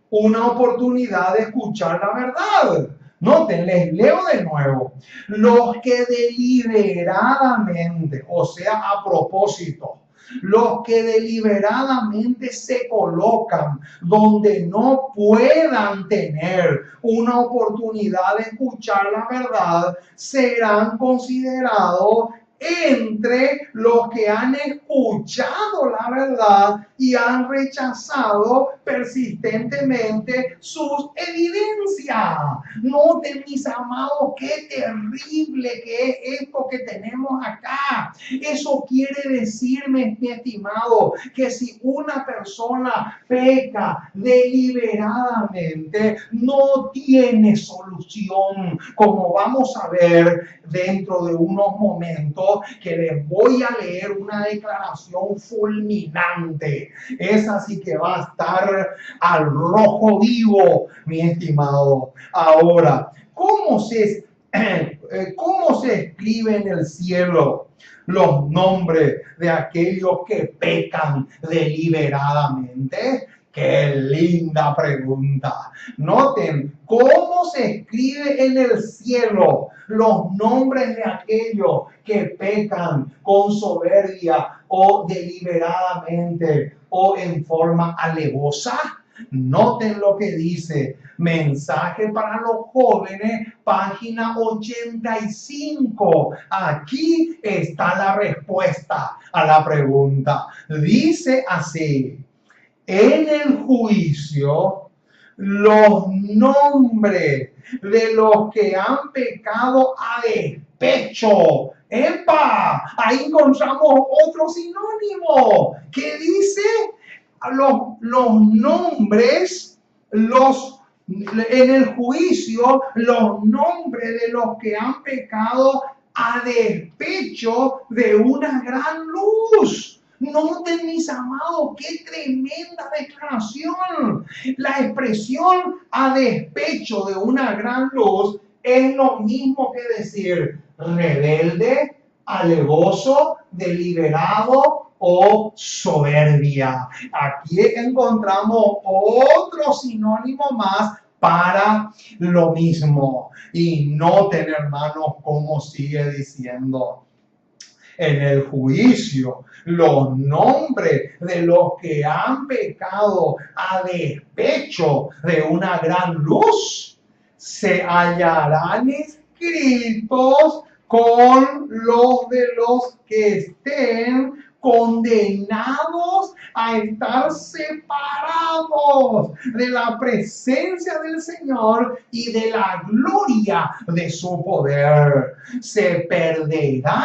una oportunidad de escuchar la verdad. Noten, les leo de nuevo. Los que deliberadamente, o sea, a propósito, los que deliberadamente se colocan donde no puedan tener una oportunidad de escuchar la verdad, serán considerados entre los que han escuchado la verdad y han rechazado persistentemente sus evidencias. Noten, mis amados, qué terrible que es esto que tenemos acá. Eso quiere decirme, mi estimado, que si una persona peca deliberadamente, no tiene solución, como vamos a ver dentro de unos momentos, que les voy a leer una declaración fulminante. Esa sí que va a estar al rojo vivo, mi estimado. Ahora, ¿cómo se escribe en el cielo los nombres de aquellos que pecan deliberadamente? ¡Qué linda pregunta! Noten, ¿cómo se escribe en el cielo los nombres de aquellos que pecan con soberbia o deliberadamente o en forma alevosa? Noten lo que dice Mensaje para los Jóvenes, página 85. Aquí está la respuesta a la pregunta. Dice así: en el juicio, los nombres de los que han pecado a despecho. ¡Epa! Ahí encontramos otro sinónimo que dice los nombres, en el juicio, los nombres de los que han pecado a despecho de una gran luz. Noten, mis amados, qué tremenda declaración. La expresión a despecho de una gran luz es lo mismo que decir rebelde, alevoso, deliberado o soberbia. Aquí encontramos otro sinónimo más para lo mismo. Y noten, hermanos, cómo sigue diciendo: en el juicio, los nombres de los que han pecado a despecho de una gran luz se hallarán escritos con los de los que estén condenados a estar separados de la presencia del Señor y de la gloria de su poder. Se perderán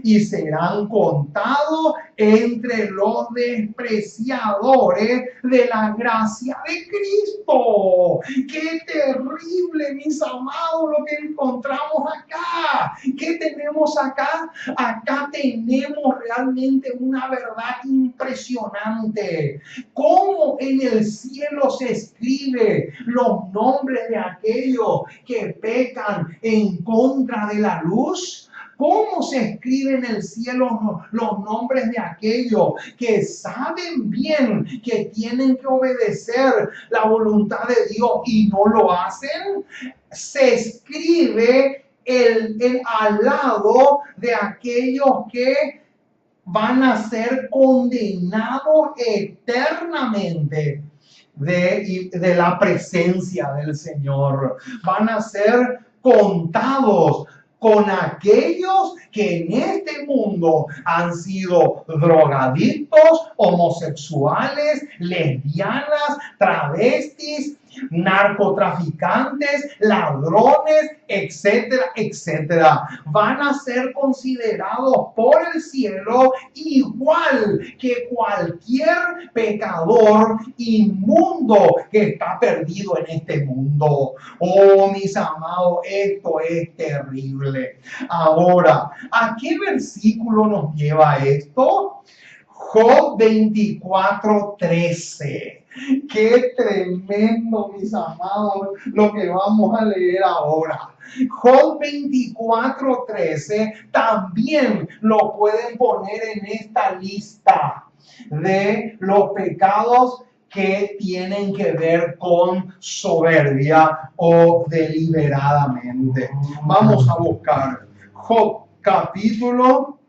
y serán contados entre los despreciadores de la gracia de Cristo. ¡Qué terrible, mis amados, lo que encontramos acá! ¿Qué tenemos acá? Acá tenemos realmente una verdad impresionante. Cómo en el cielo se escribe los nombres de aquellos que pecan en contra de la luz. ¿Cómo se escribe en el cielo los nombres de aquellos que saben bien que tienen que obedecer la voluntad de Dios y no lo hacen? Se escribe al lado de aquellos que van a ser condenados eternamente de la presencia del Señor. Van a ser contados con aquellos que en este mundo han sido drogadictos, homosexuales, lesbianas, travestis, narcotraficantes, ladrones, etcétera, etcétera. Van a ser considerados por el cielo igual que cualquier pecador inmundo que está perdido en este mundo. Oh, mis amados, esto es terrible. Ahora, ¿a qué versículo nos lleva esto? Job 24:13. Qué tremendo, mis amados, lo que vamos a leer ahora. Job 24:13 también lo pueden poner en esta lista de los pecados que tienen que ver con soberbia o deliberadamente. Vamos a buscar Job capítulo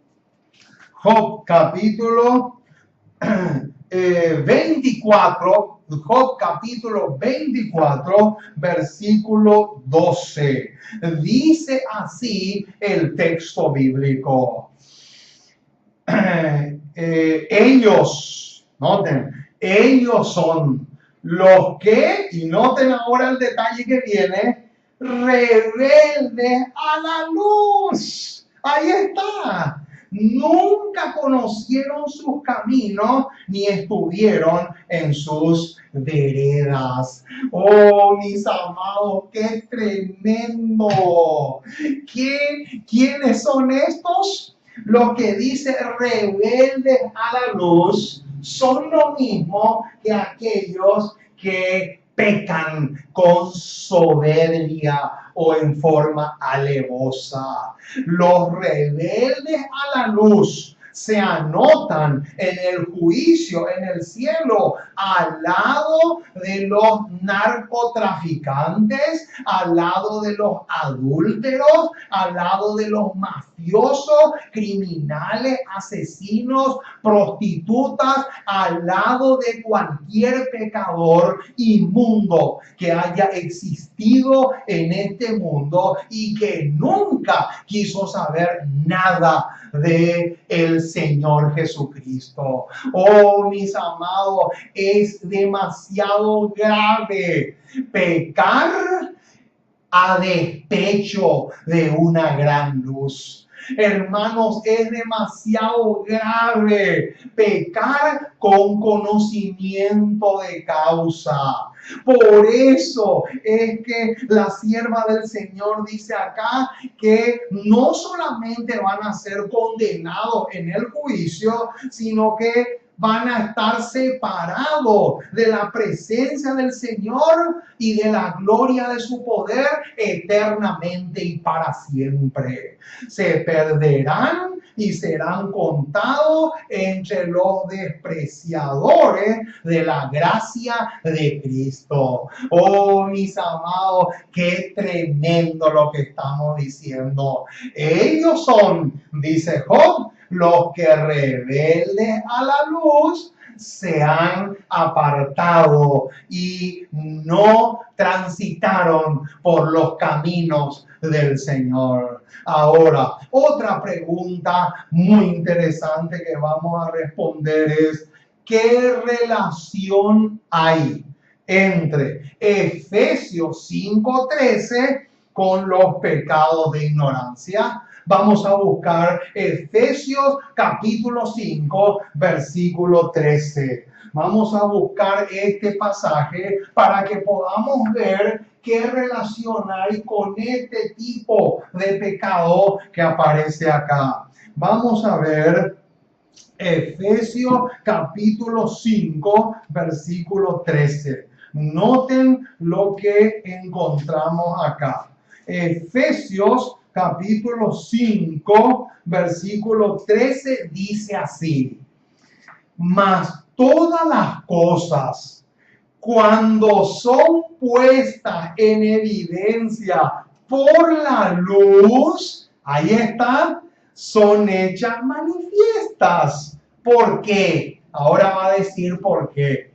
24, Job capítulo 24, versículo 12. Dice así el texto bíblico. Ellos, noten, ellos son los que, y noten ahora el detalle que viene, rebeldes a la luz. Ahí está. Nunca conocieron sus caminos ni estuvieron en sus veredas. Oh, mis amados, qué tremendo. ¿Quiénes son estos? Los que dice rebeldes a la luz son lo mismo que aquellos que pecan con soberbia o en forma alevosa. Los rebeldes a la luz se anotan en el juicio, en el cielo, al lado de los narcotraficantes, al lado de los adúlteros, al lado de los mafiosos, criminales, asesinos, prostitutas, al lado de cualquier pecador inmundo que haya existido en este mundo y que nunca quiso saber nada de el Señor Jesucristo. Oh, mis amados, es demasiado grave pecar a despecho de una gran luz. Hermanos, es demasiado grave pecar con conocimiento de causa. Por eso es que la sierva del Señor dice acá que no solamente van a ser condenados en el juicio, sino que van a estar separados de la presencia del Señor y de la gloria de su poder eternamente y para siempre. Se perderán y serán contados entre los despreciadores de la gracia de Cristo. Oh, mis amados, qué tremendo lo que estamos diciendo. Ellos son, dice Job, los que rebeldes a la luz se han apartado y no transitaron por los caminos del Señor. Ahora, otra pregunta muy interesante que vamos a responder es: ¿qué relación hay entre Efesios 5:13 con los pecados de ignorancia? Vamos a buscar Efesios capítulo 5, versículo 13. Vamos a buscar este pasaje para que podamos ver qué relación hay con este tipo de pecado que aparece acá. Vamos a ver Efesios capítulo 5, versículo 13. Noten lo que encontramos acá. Efesios capítulo 5, versículo 13 dice así: mas todas las cosas, cuando son puestas en evidencia por la luz, ahí está, son hechas manifiestas. ¿Por qué? Ahora va a decir por qué.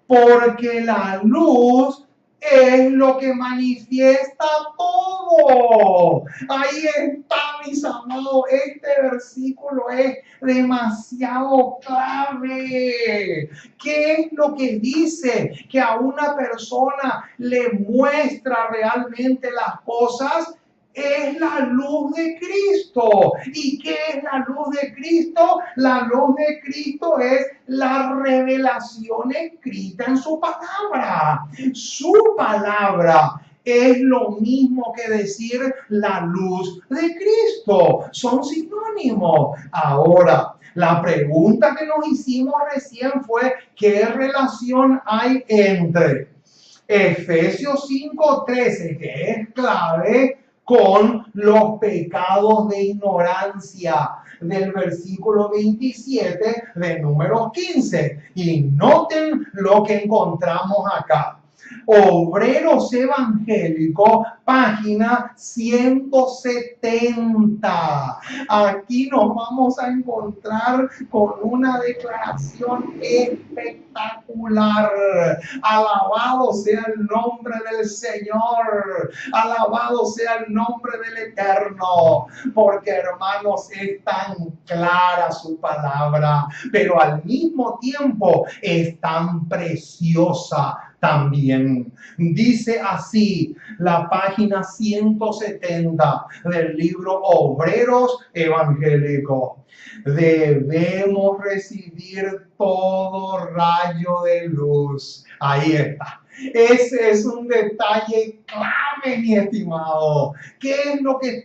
Porque la luz es lo que manifiesta todo. Ahí está, mis amados. Este versículo es demasiado clave. ¿Qué es lo que dice? Que a una persona le muestra realmente las cosas. Es la luz de Cristo. ¿Y qué es la luz de Cristo? La luz de Cristo es la revelación escrita en su palabra. Su palabra es lo mismo que decir la luz de Cristo. Son sinónimos. Ahora, la pregunta que nos hicimos recién fue: ¿qué relación hay entre Efesios 5:13, que es clave, con los pecados de ignorancia del versículo 27 de Números 15? Y noten lo que encontramos acá. Obreros Evangélicos, página 170. Aquí nos vamos a encontrar con una declaración espectacular. Alabado sea el nombre del Señor. Alabado sea el nombre del Eterno. Porque, hermanos, es tan clara su palabra, pero al mismo tiempo es tan preciosa también. Dice así la página 170 del libro Obreros Evangélicos: debemos recibir todo rayo de luz. Ahí está. Ese es un detalle clave, mi estimado. ¿Qué es lo que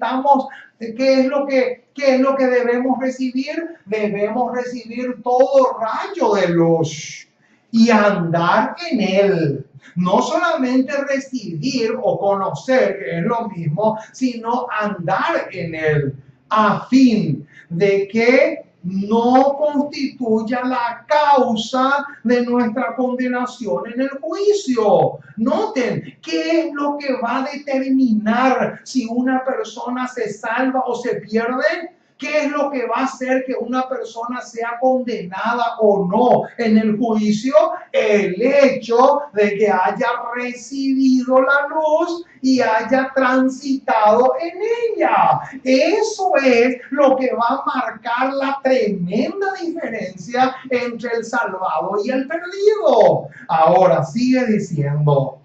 debemos recibir? Debemos recibir todo rayo de luz y andar en él. No solamente recibir o conocer, que es lo mismo, sino andar en él, a fin de que no constituya la causa de nuestra condenación en el juicio. Noten, ¿qué es lo que va a determinar si una persona se salva o se pierde? ¿Qué es lo que va a hacer que una persona sea condenada o no en el juicio? El hecho de que haya recibido la luz y haya transitado en ella. Eso es lo que va a marcar la tremenda diferencia entre el salvado y el perdido. Ahora sigue diciendo: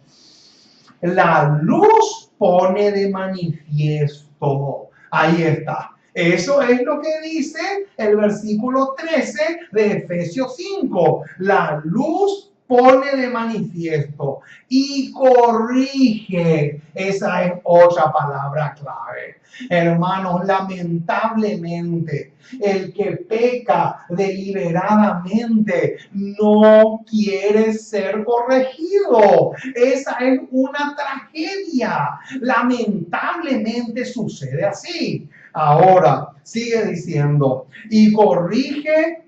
la luz pone de manifiesto. Ahí está. Eso es lo que dice el versículo 13 de Efesios 5. La luz pone de manifiesto y corrige. Esa es otra palabra clave. Hermanos, lamentablemente, el que peca deliberadamente no quiere ser corregido. Esa es una tragedia. Lamentablemente sucede así. Ahora, sigue diciendo, y corrige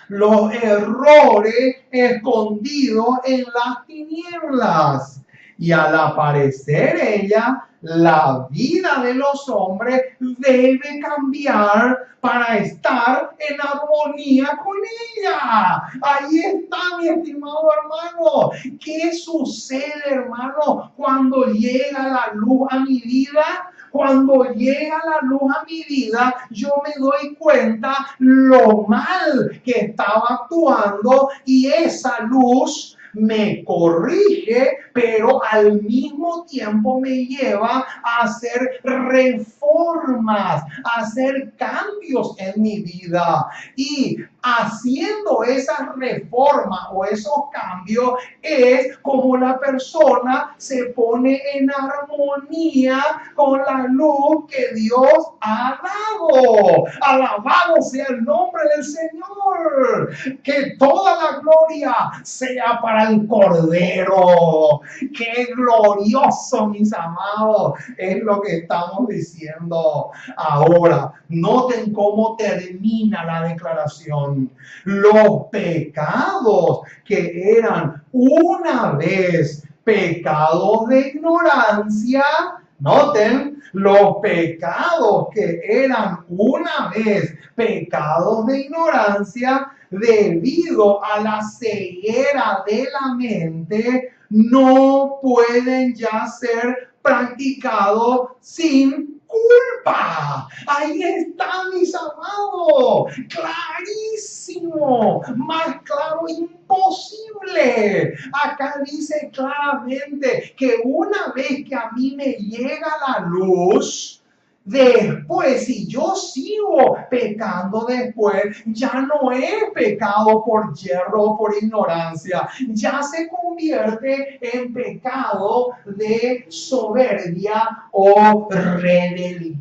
los errores escondidos en las tinieblas. Y al aparecer ella, la vida de los hombres debe cambiar para estar en armonía con ella. Ahí está, mi estimado hermano. ¿Qué sucede, hermano, cuando llega la luz a mi vida? Cuando llega la luz a mi vida, yo me doy cuenta lo mal que estaba actuando, y esa luz me corrige, pero al mismo tiempo me lleva a hacer reformas, a hacer cambios en mi vida. Y haciendo esas reformas o esos cambios es como la persona se pone en armonía con la luz que Dios ha dado. Alabado sea el nombre del Señor. Que toda la gloria sea para el Cordero. Qué glorioso, mis amados, es lo que estamos diciendo ahora. Noten cómo termina la declaración. Los pecados que eran una vez pecados de ignorancia, noten, los pecados que eran una vez pecados de ignorancia, debido a la ceguera de la mente, no pueden ya ser practicados sin culpa. Ahí está, mis amados. Clarísimo. Más claro imposible. Acá dice claramente que una vez que a mí me llega la luz, después, si yo sigo pecando después, ya no es pecado por yerro o por ignorancia, ya se convierte en pecado de soberbia o rebeldía.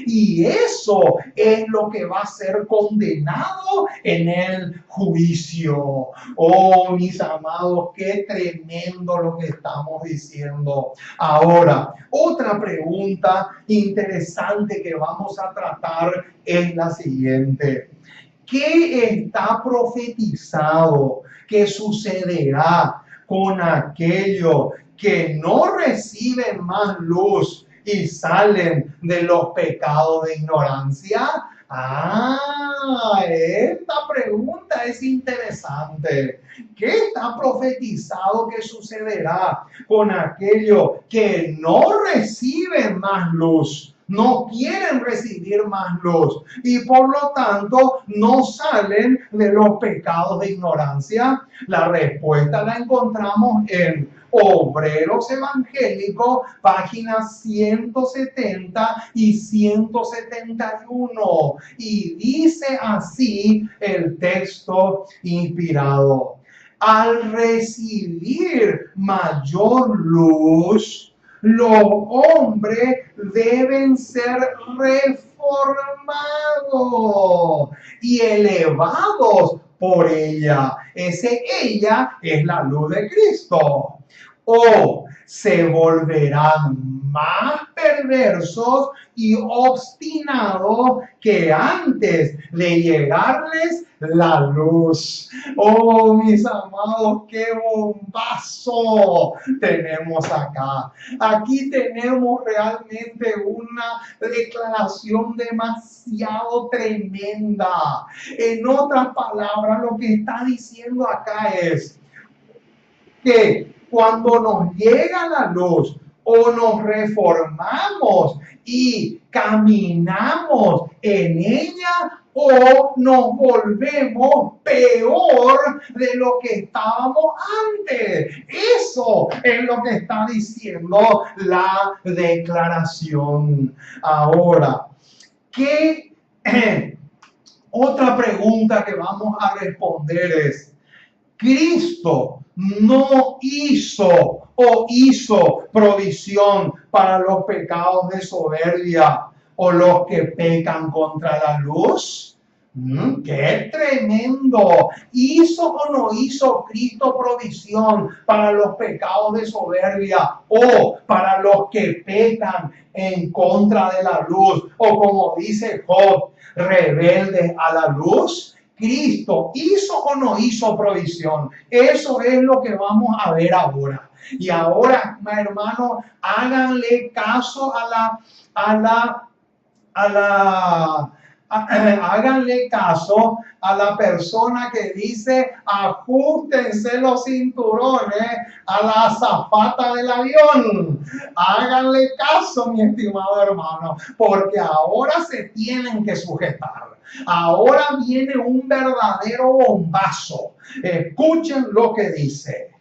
Y eso es lo que va a ser condenado en el juicio. Oh, mis amados, qué tremendo lo que estamos diciendo. Ahora, otra pregunta interesante que vamos a tratar es la siguiente. ¿Qué está profetizado que sucederá con aquellos que no reciben más luz y salen de los pecados de ignorancia? Esta pregunta es interesante. ¿Qué está profetizado que sucederá con aquellos que no reciben más luz? No quieren recibir más luz y por lo tanto no salen de los pecados de ignorancia. La respuesta la encontramos en Obreros Evangélicos, páginas 170 y 171. Y dice así el texto inspirado. Al recibir mayor luz, los hombres deben ser reformados y elevados por ella. Ella es la luz de Cristo. O se volverán más perversos y obstinados que antes de llegarles la luz. Oh, mis amados, qué bombazo tenemos acá. Aquí tenemos realmente una declaración demasiado tremenda. En otras palabras, lo que está diciendo acá es que cuando nos llega la luz o nos reformamos y caminamos en ella, o nos volvemos peor de lo que estábamos antes. Eso es lo que está diciendo la declaración. Ahora, ¿qué otra pregunta que vamos a responder es: Cristo no hizo o hizo provisión para los pecados de soberbia o los que pecan contra la luz? ¡Qué tremendo! ¿Hizo o no hizo Cristo provisión para los pecados de soberbia o para los que pecan en contra de la luz? O como dice Job, rebeldes a la luz. ¿Cristo hizo o no hizo provisión? Eso es lo que vamos a ver ahora. Y ahora, hermanos, háganle caso a la háganle caso a la persona que dice ajustense los cinturones a la azafata del avión. Háganle caso, mi estimado hermano, porque ahora se tienen que sujetar. Ahora viene un verdadero bombazo. Escuchen lo que dice.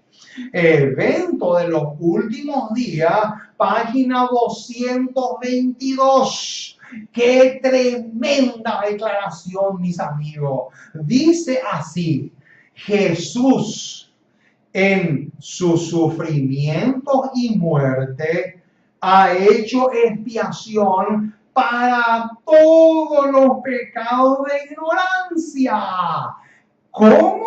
Evento de los últimos días, página 222. ¡Qué tremenda declaración, mis amigos! Dice así: Jesús, en sus sufrimientos y muerte, ha hecho expiación para todos los pecados de ignorancia. ¿Cómo?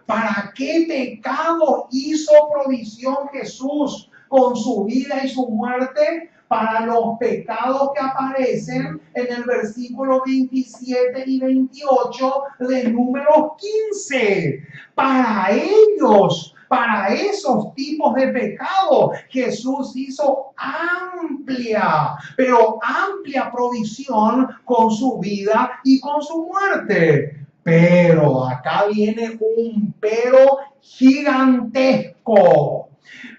¿Para qué pecado hizo provisión Jesús con su vida y su muerte? Para los pecados que aparecen en el versículo 27 y 28 de Números 15. Para ellos, para esos tipos de pecado, Jesús hizo amplia, pero amplia provisión con su vida y con su muerte. Pero acá viene un pero gigantesco.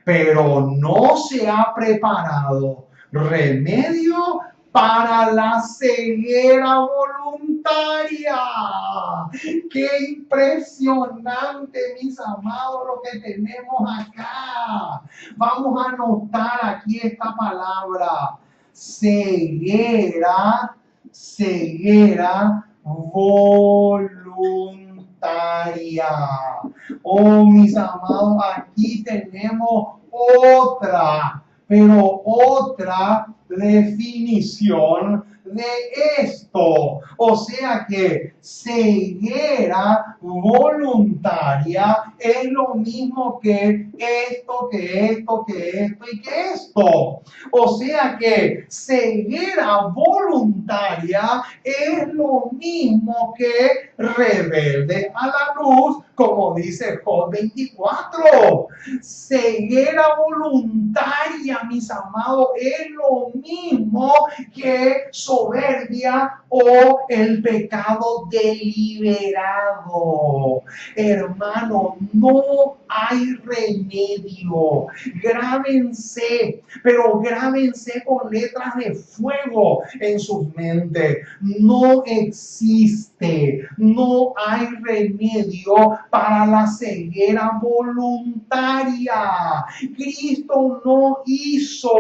Pero no se ha preparado remedio para la ceguera voluntaria. ¡Qué impresionante, mis amados, lo que tenemos acá! Vamos a anotar aquí esta palabra: ceguera voluntaria. Oh, mis amados, aquí tenemos otra definición de esto. O sea que ceguera voluntaria es lo mismo que esto y que esto. O sea que ceguera voluntaria es lo mismo que rebelde a la luz, como dice Job 24. Ceguera voluntaria, mis amados, es lo mismo que soberbia o el pecado deliberado. Hermano, no hay remedio. Grábense, pero grábense con letras de fuego en sus mentes. No existe, no hay remedio para la ceguera voluntaria. Cristo no hizo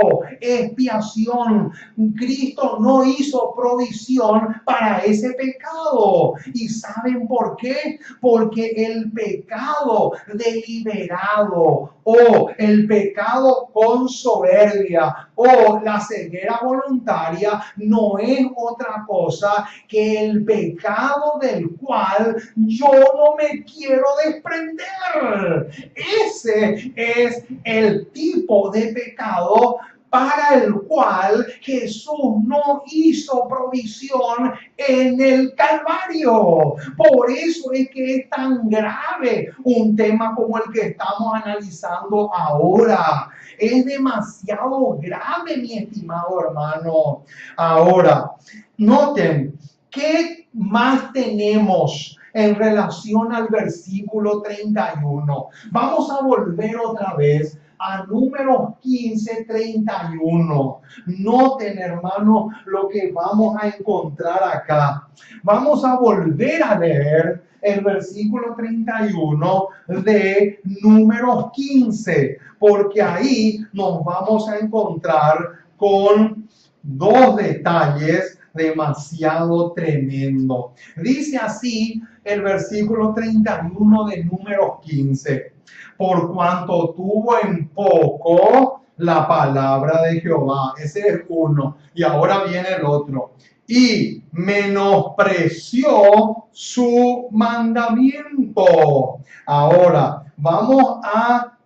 expiación, Cristo no hizo provisión para ese pecado. ¿Y saben por qué? Porque el pecado deliberado o el pecado con soberbia o la ceguera voluntaria no es otra cosa que el pecado del cual yo no me quiero desprender. Ese es el tipo de pecado para el cual Jesús no hizo provisión en el Calvario. Por eso es que es tan grave un tema como el que estamos analizando ahora. Es demasiado grave, mi estimado hermano. Ahora, noten, ¿qué más tenemos en relación al versículo 31? Vamos a volver otra vez a Números 15, 31. Noten, hermano, lo que vamos a encontrar acá. Vamos a volver a leer el versículo 31 de Números 15, porque ahí nos vamos a encontrar con dos detalles demasiado tremendo. Dice así el versículo 31 de Números 15: por cuanto tuvo en poco la palabra de Jehová. Ese es uno. Y ahora viene el otro. Y menospreció su mandamiento. Ahora, vamos a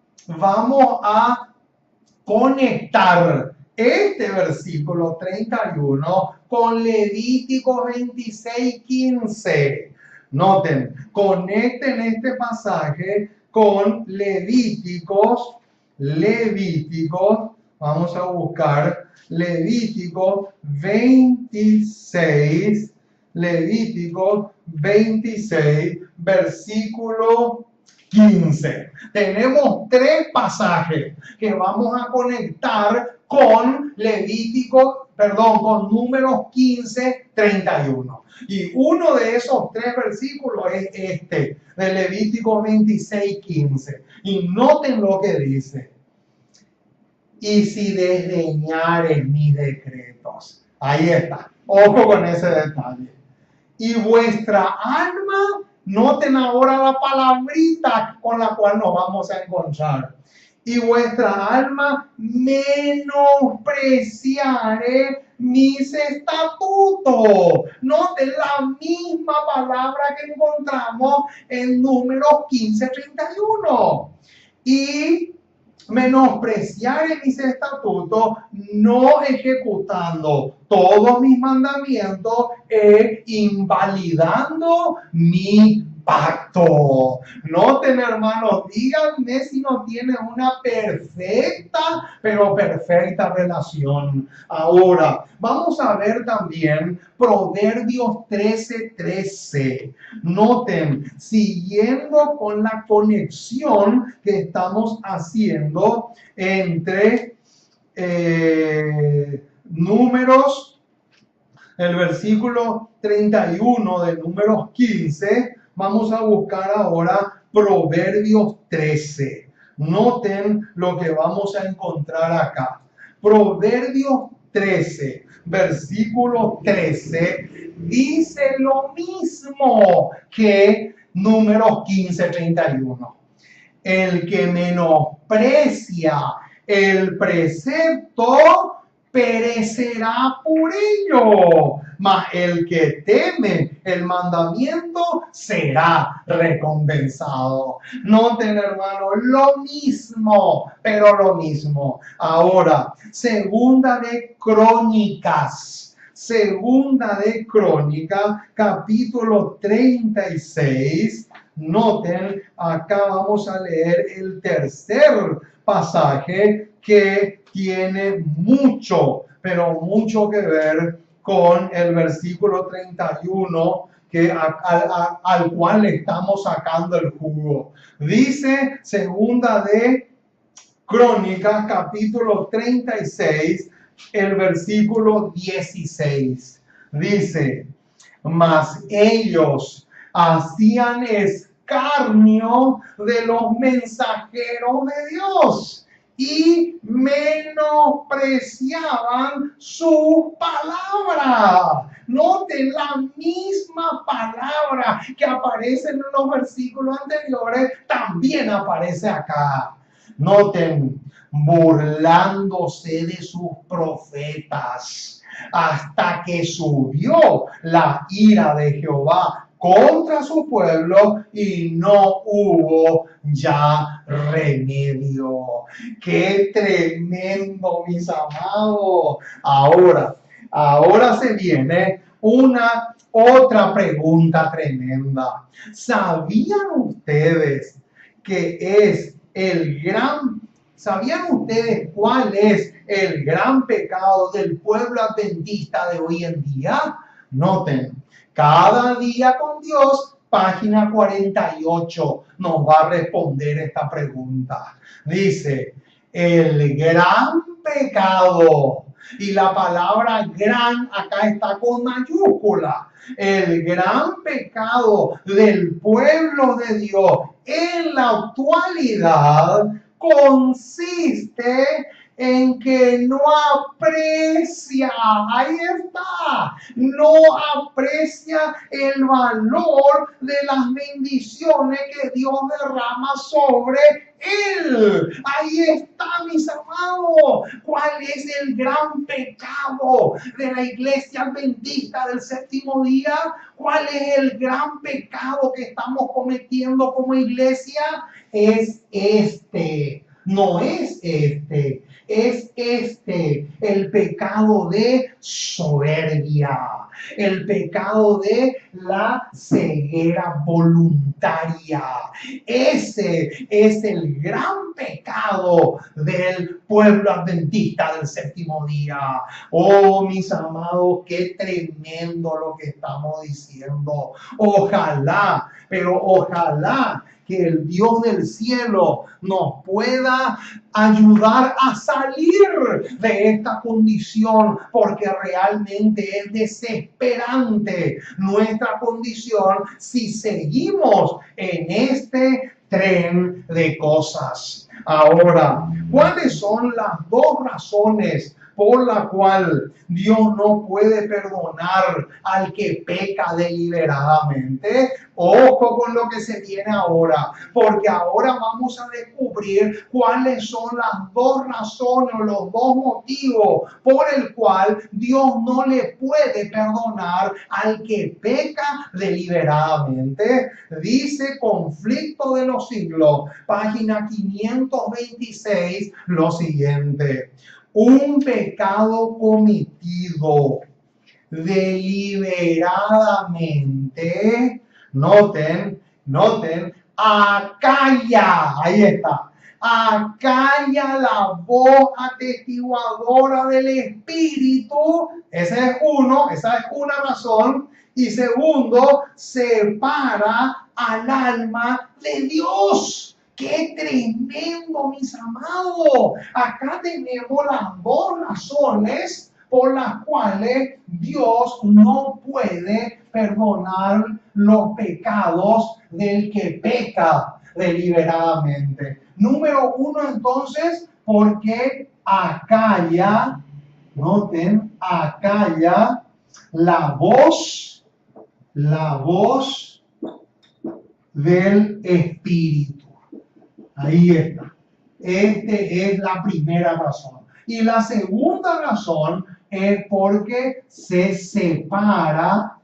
conectar este versículo 31 con Levítico 26, 15. Noten, conecten este pasaje con Levíticos, vamos a buscar Levíticos 26, Levítico 26, versículo 15. Tenemos tres pasajes que vamos a conectar con con Números 15, 31. Y uno de esos tres versículos es este, de Levítico 26, 15. Y noten lo que dice. Y si desdeñares mis decretos. Ahí está. Ojo con ese detalle. Y vuestra alma, noten ahora la palabrita con la cual nos vamos a encontrar. Y vuestra alma menospreciare mis estatutos. Noten la misma palabra que encontramos en Números 15, 31. Y menospreciar en mis estatutos, no ejecutando todos mis mandamientos e invalidando mi pacto. Noten, hermanos, díganme si no tienen una perfecta relación. Ahora, vamos a ver también Proverbios 13:13. Noten, siguiendo con la conexión que estamos haciendo entre Números, el versículo 31 de Números 15, vamos a buscar ahora Proverbios 13. Noten lo que vamos a encontrar acá. Proverbios 13, versículo 13, dice lo mismo que Números 15, 31. El que menosprecia el precepto perecerá por ello, mas el que teme el mandamiento será recompensado. Noten, hermano, lo mismo, pero lo mismo. Ahora, Segunda de Crónicas, capítulo 36. Noten, acá vamos a leer el tercer pasaje que tiene mucho, pero mucho que ver con el versículo 31 al cual le estamos sacando el jugo. Dice Segunda de Crónicas, capítulo 36, el versículo 16. Dice, mas ellos hacían escarnio de los mensajeros de Dios y menospreciaban su palabra. Noten, la misma palabra que aparece en los versículos anteriores también aparece acá. Noten, burlándose de sus profetas, hasta que subió la ira de Jehová contra su pueblo y no hubo ya remedio. ¡Qué tremendo, mis amados! Ahora se viene una otra pregunta tremenda. ¿Sabían ustedes cuál es el gran pecado del pueblo adventista de hoy en día? Noten, Cada día con Dios, página 48, nos va a responder esta pregunta. Dice, el gran pecado, y la palabra gran acá está con mayúscula. El gran pecado del pueblo de Dios en la actualidad consiste en que no aprecia, ahí está, no aprecia el valor de las bendiciones que Dios derrama sobre él. Ahí está, mis amados. ¿Cuál es el gran pecado de la iglesia adventista del séptimo día? ¿Cuál es el gran pecado que estamos cometiendo como iglesia? Es no es el pecado de soberbia, el pecado de la ceguera voluntaria. Ese es el gran pecado del pueblo adventista del séptimo día. Oh, mis amados, qué tremendo lo que estamos diciendo. Ojalá, pero ojalá que el Dios del cielo nos pueda ayudar a salir de esta condición, porque realmente es desesperante nuestra condición si seguimos en este tren de cosas. Ahora, ¿cuáles son las dos razones por la cual Dios no puede perdonar al que peca deliberadamente? Ojo con lo que se viene ahora, porque ahora vamos a descubrir cuáles son las dos razones o los dos motivos por el cual Dios no le puede perdonar al que peca deliberadamente. Dice Conflicto de los Siglos, página 526, lo siguiente: un pecado cometido deliberadamente, noten, acalla, ahí está, acalla la voz atestiguadora del Espíritu. Esa es una razón. Y segundo, separa al alma de Dios. ¡Qué tremendo, mis amados! Acá tenemos las dos razones por las cuales Dios no puede perdonar los pecados del que peca deliberadamente. Número uno, entonces, porque acalla, noten, acalla la voz del Espíritu. Ahí está. Esta es la primera razón. Y la segunda razón es porque se separa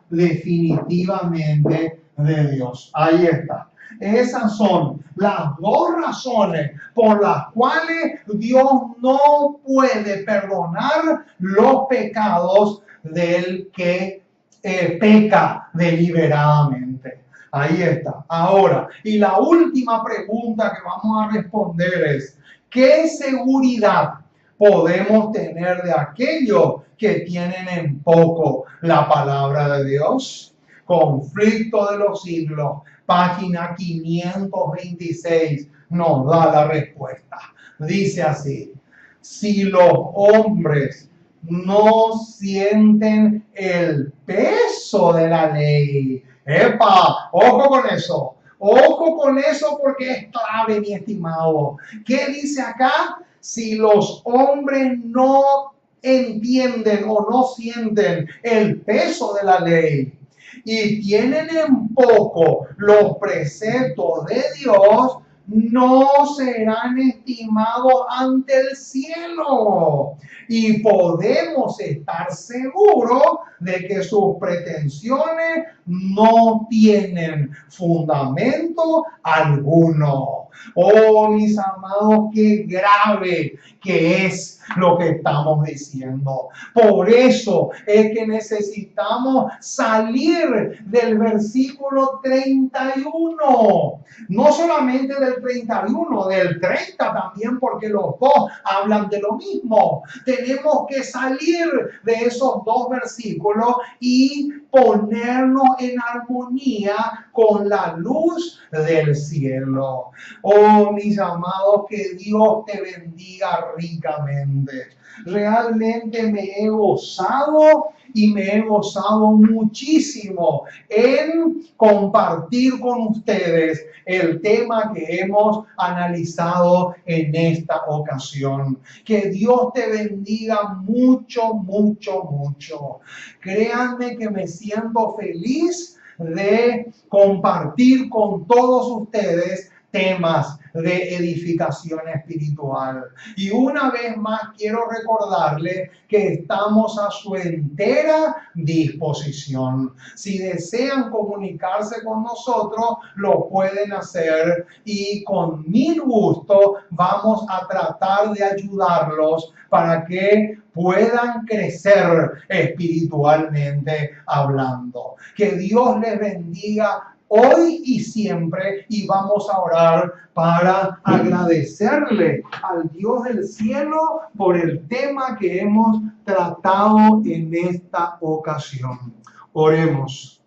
definitivamente de Dios. Ahí está. Esas son las dos razones por las cuales Dios no puede perdonar los pecados del que peca deliberadamente. Ahí está. Ahora, y la última pregunta que vamos a responder es: ¿qué seguridad podemos tener de aquellos que tienen en poco la palabra de Dios? Conflicto de los Siglos, página 526, nos da la respuesta. Dice así: si los hombres no sienten el peso de la ley. ¡Epa! Ojo con eso. Ojo con eso, porque es clave, mi estimado. ¿Qué dice acá? Si los hombres no entienden o no sienten el peso de la ley y tienen en poco los preceptos de Dios, no serán estimados ante el cielo. Y podemos estar seguros de que sus pretensiones no tienen fundamento alguno. Oh, mis amados, qué grave que es lo que estamos diciendo. Por eso es que necesitamos salir del versículo 31. No solamente del 31, del 30 también, porque los dos hablan de lo mismo. Tenemos que salir de esos dos versículos y ponernos en armonía con la luz del cielo. Oh, mis amados, que Dios te bendiga ricamente. Realmente me he gozado y me he gozado muchísimo en compartir con ustedes el tema que hemos analizado en esta ocasión. Que Dios te bendiga mucho, mucho, mucho. Créanme que me siento feliz de compartir con todos ustedes temas de edificación espiritual. Y una vez más quiero recordarle que estamos a su entera disposición. Si desean comunicarse con nosotros, lo pueden hacer y con mil gusto vamos a tratar de ayudarlos para que puedan crecer espiritualmente hablando. Que Dios les bendiga hoy y siempre, y vamos a orar para agradecerle al Dios del cielo por el tema que hemos tratado en esta ocasión. Oremos.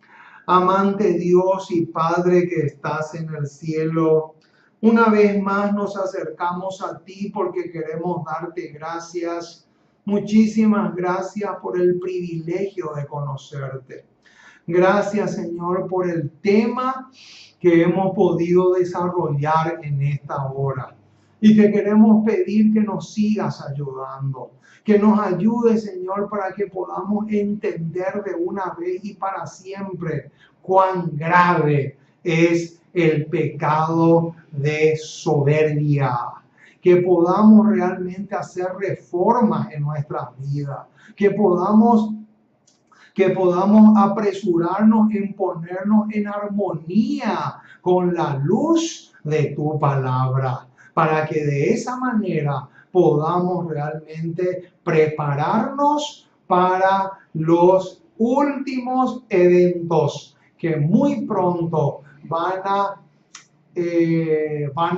Amante Dios y Padre que estás en el cielo, una vez más nos acercamos a ti porque queremos darte gracias. Muchísimas gracias por el privilegio de conocerte. Gracias, Señor, por el tema que hemos podido desarrollar en esta hora. Y te queremos pedir que nos sigas ayudando. Que nos ayude, Señor, para que podamos entender de una vez y para siempre cuán grave es el pecado de soberbia. Que podamos realmente hacer reformas en nuestras vidas. Que podamos apresurarnos en ponernos en armonía con la luz de tu palabra, para que de esa manera podamos realmente prepararnos para los últimos eventos que muy pronto van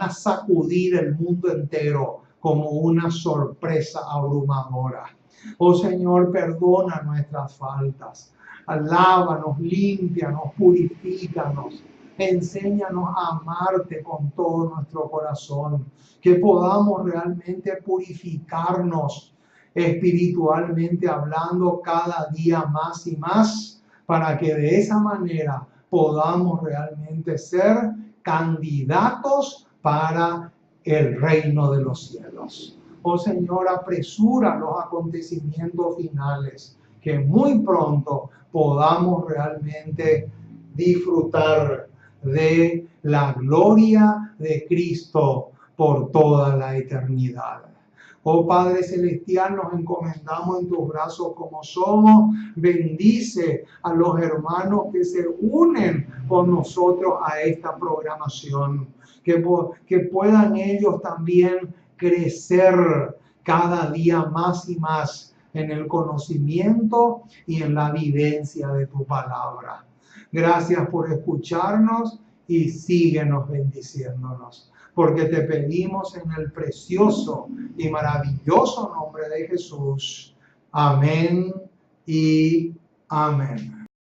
a sacudir el mundo entero como una sorpresa abrumadora. Oh Señor, perdona nuestras faltas, lávanos, límpianos, purifícanos, enséñanos a amarte con todo nuestro corazón, que podamos realmente purificarnos espiritualmente hablando cada día más y más, para que de esa manera podamos realmente ser candidatos para el reino de los cielos. Oh Señor, apresura los acontecimientos finales, que muy pronto podamos realmente disfrutar de la gloria de Cristo por toda la eternidad. Oh Padre Celestial, nos encomendamos en tus brazos como somos. Bendice a los hermanos que se unen con nosotros a esta programación. Que puedan ellos también crecer cada día más y más en el conocimiento y en la vivencia de tu palabra. Gracias por escucharnos y síguenos bendiciéndonos, porque te pedimos en el precioso y maravilloso nombre de Jesús. Amén y amén.